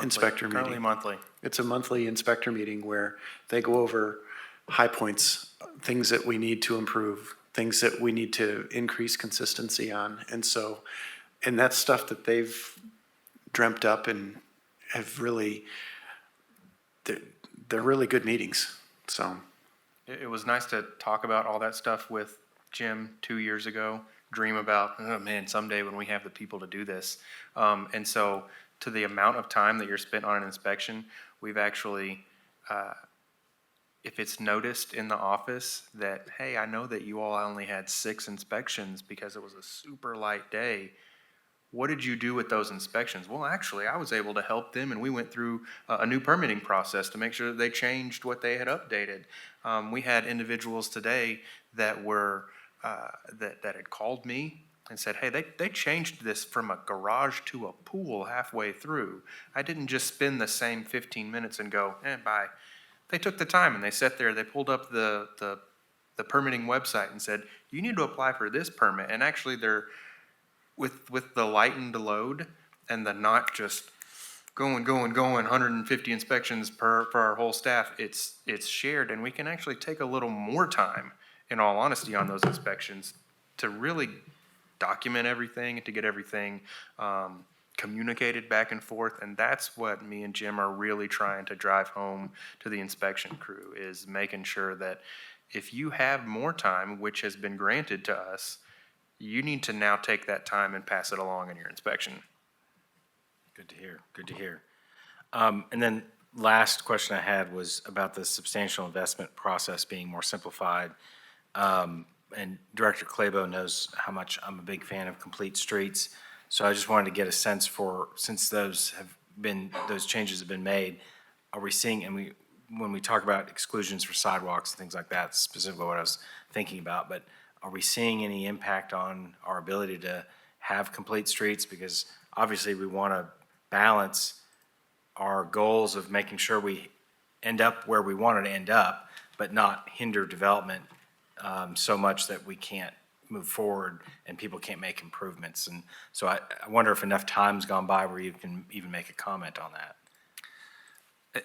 [SPEAKER 11] inspector meeting?
[SPEAKER 7] Currently monthly.
[SPEAKER 11] It's a monthly inspector meeting where they go over high points, things that we need to improve, things that we need to increase consistency on. And that's stuff that they've dreamt up and have really, they're really good meetings, so.
[SPEAKER 7] It was nice to talk about all that stuff with Jim 2 years ago, dream about, oh man, someday when we have the people to do this. And so to the amount of time that you're spent on an inspection, we've actually, if it's noticed in the office that, hey, I know that you all only had 6 inspections because it was a super light day, what did you do with those inspections? Well, actually, I was able to help them, and we went through a new permitting process to make sure that they changed what they had updated. We had individuals today that were, that had called me and said, hey, they changed this from a garage to a pool halfway through. I didn't just spend the same 15 minutes and go, bye. They took the time and they sat there, they pulled up the permitting website and said, you need to apply for this permit. And actually they're, with the lightened load and the not just going, 150 inspections for our whole staff, it's shared, and we can actually take a little more time, in all honesty, on those inspections to really document everything and to get everything communicated back and forth. And that's what me and Jim are really trying to drive home to the inspection crew, is making sure that if you have more time, which has been granted to us, you need to now take that time and pass it along in your inspection.
[SPEAKER 2] Good to hear, good to hear. And then last question I had was about the substantial investment process being more simplified. And Director Clabo knows how much I'm a big fan of complete streets. So I just wanted to get a sense for, since those changes have been made, are we seeing, and when we talk about exclusions for sidewalks and things like that, specifically what I was thinking about, but are we seeing any impact on our ability to have complete streets? Because obviously we want to balance our goals of making sure we end up where we wanted to end up, but not hinder development so much that we can't move forward and people can't make improvements. And so I wonder if enough time's gone by where you can even make a comment on that.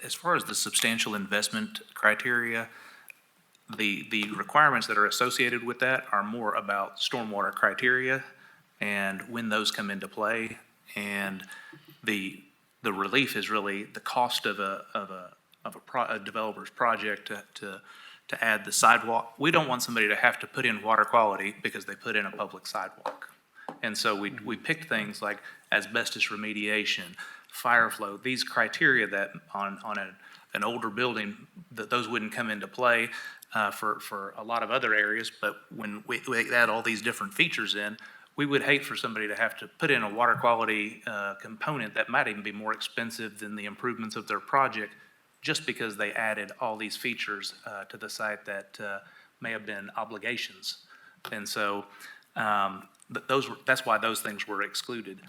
[SPEAKER 6] As far as the substantial investment criteria, the requirements that are associated with that are more about stormwater criteria and when those come into play. And the relief is really the cost of a developer's project to add the sidewalk. We don't want somebody to have to put in water quality because they put in a public sidewalk. And so we picked things like asbestos remediation, fire flow, these criteria that on an older building, that those wouldn't come into play for a lot of other areas. But when we add all these different features in, we would hate for somebody to have to put in a water quality component that might even be more expensive than the improvements of their project, just because they added all these features to the site that may have been obligations. And so that's why those things were excluded.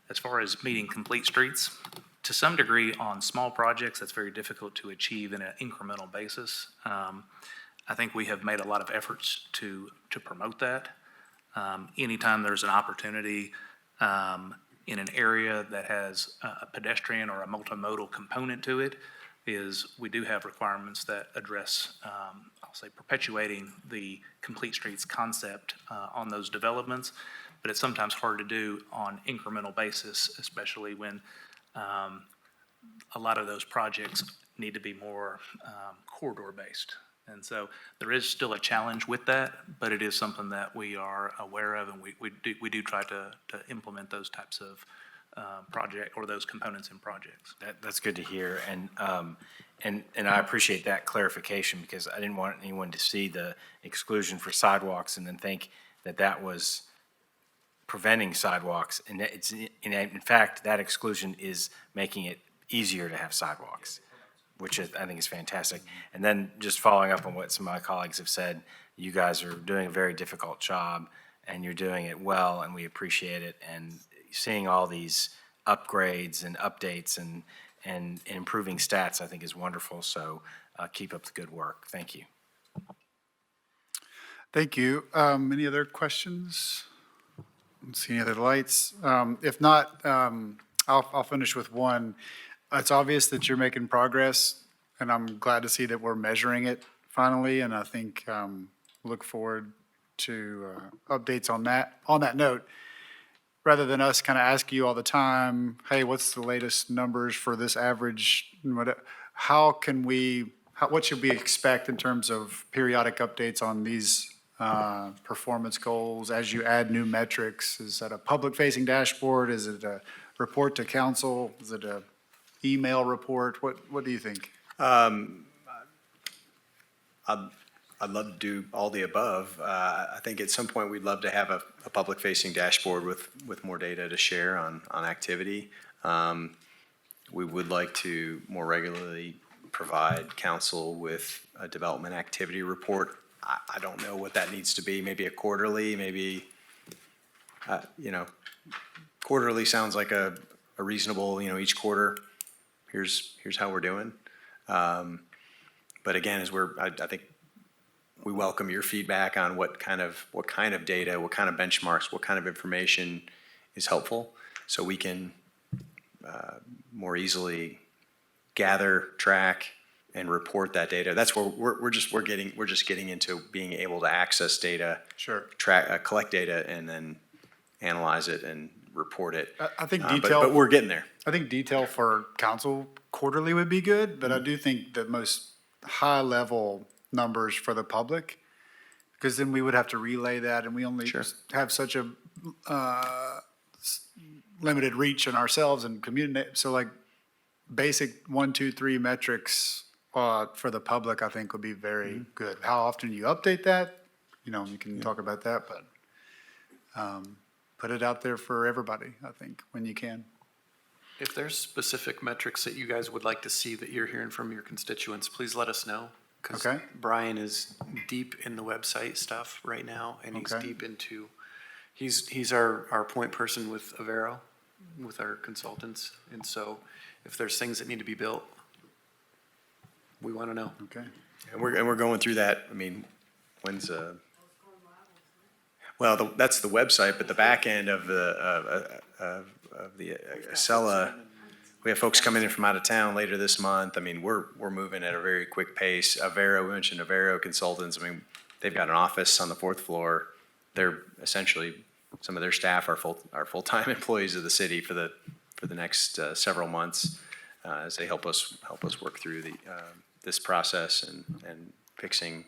[SPEAKER 6] As far as meeting complete streets, to some degree on small projects, that's very difficult to achieve in an incremental basis. I think we have made a lot of efforts to promote that. Anytime there's an opportunity in an area that has a pedestrian or a multimodal component to it, we do have requirements that address, I'll say, perpetuating the complete streets concept on those developments. But it's sometimes hard to do on incremental basis, especially when a lot of those projects need to be more corridor-based. And so there is still a challenge with that, but it is something that we are aware of, and we do try to implement those types of project or those components in projects.
[SPEAKER 2] That's good to hear, and I appreciate that clarification, because I didn't want anyone to see the exclusion for sidewalks and then think that that was preventing sidewalks, and in fact, that exclusion is making it easier to have sidewalks, which I think is fantastic. And then just following up on what some of my colleagues have said, you guys are doing a very difficult job, and you're doing it well, and we appreciate it. And seeing all these upgrades and updates and improving stats, I think, is wonderful. So keep up the good work. Thank you.
[SPEAKER 1] Thank you. Any other questions? Don't see any other lights. If not, I'll finish with one. It's obvious that you're making progress, and I'm glad to see that we're measuring it finally, and I think look forward to updates on that. On that note, rather than us kind of ask you all the time, hey, what's the latest numbers for this average? How can we, what should we expect in terms of periodic updates on these performance goals as you add new metrics? Is that a public-facing dashboard? Is it a report to council? Is it a email report? What do you think?
[SPEAKER 5] I'd love to do all the above. I think at some point we'd love to have a public-facing dashboard with more data to share on activity. We would like to more regularly provide council with a development activity report. I don't know what that needs to be, maybe a quarterly, maybe, quarterly sounds like a reasonable, each quarter, here's how we're doing. But again, I think we welcome your feedback on what kind of data, what kind of benchmarks, what kind of information is helpful, so we can more easily gather, track, and report that data. That's where we're just getting into being able to access data,
[SPEAKER 1] Sure.
[SPEAKER 5] track, collect data, and then analyze it and report it.
[SPEAKER 1] I think
[SPEAKER 5] But
[SPEAKER 1] detail,
[SPEAKER 5] we're getting there.
[SPEAKER 1] I think detail for council quarterly would be good, but I do think the most high-level numbers for the public, because then we would have to relay that, and we only have such a limited reach in ourselves and community. So like basic 1, 2, 3 metrics for the public, I think would be very good. How often you update that, you can talk about that, but put it out there for everybody, I think, when you can.
[SPEAKER 11] If there's specific metrics that you guys would like to see that you're hearing from your constituents, please let us know. Because
[SPEAKER 1] Okay.
[SPEAKER 11] Brian is deep in the website stuff right now, and he's
[SPEAKER 1] Okay.
[SPEAKER 11] deep into, he's our point person with Avero, with our consultants. And so if there's things that need to be built, we want to know.
[SPEAKER 1] Okay.
[SPEAKER 5] And we're going through that. I mean, well, that's the website, but the back end of the Acela, we have folks coming in from out of town later this month. I mean, we're moving at a very quick pace. Avero, we mentioned Avero Consultants. I mean, they've got an office on the 4th floor. They're essentially, some of their staff are full-time employees of the city for the next several months as they help us work through this process and fixing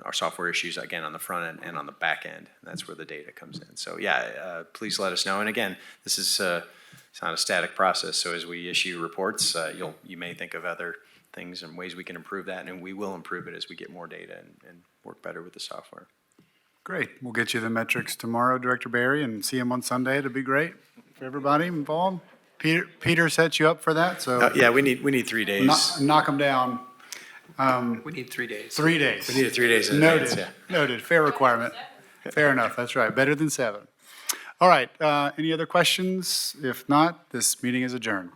[SPEAKER 5] our software issues, again, on the front end and on the back end. That's where the data comes in. So yeah, please let us know. And again, this is it's not a static process. So as we issue reports, you may think of other things and ways we can improve that, and we will improve it as we get more data and work better with the software.
[SPEAKER 1] Great. We'll get you the metrics tomorrow, Director Barry, and see him on Sunday. It'll be great for everybody involved. Peter set you up for that, so
[SPEAKER 5] Yeah, we need 3 days.
[SPEAKER 1] knock them down.
[SPEAKER 11] We need 3 days.
[SPEAKER 1] 3 days.
[SPEAKER 5] We need it 3 days in advance,
[SPEAKER 1] Noted,
[SPEAKER 5] yeah.
[SPEAKER 1] noted. Fair requirement. Fair enough. That's right. Better than 7. All right. Any other questions? If not, this meeting is adjourned.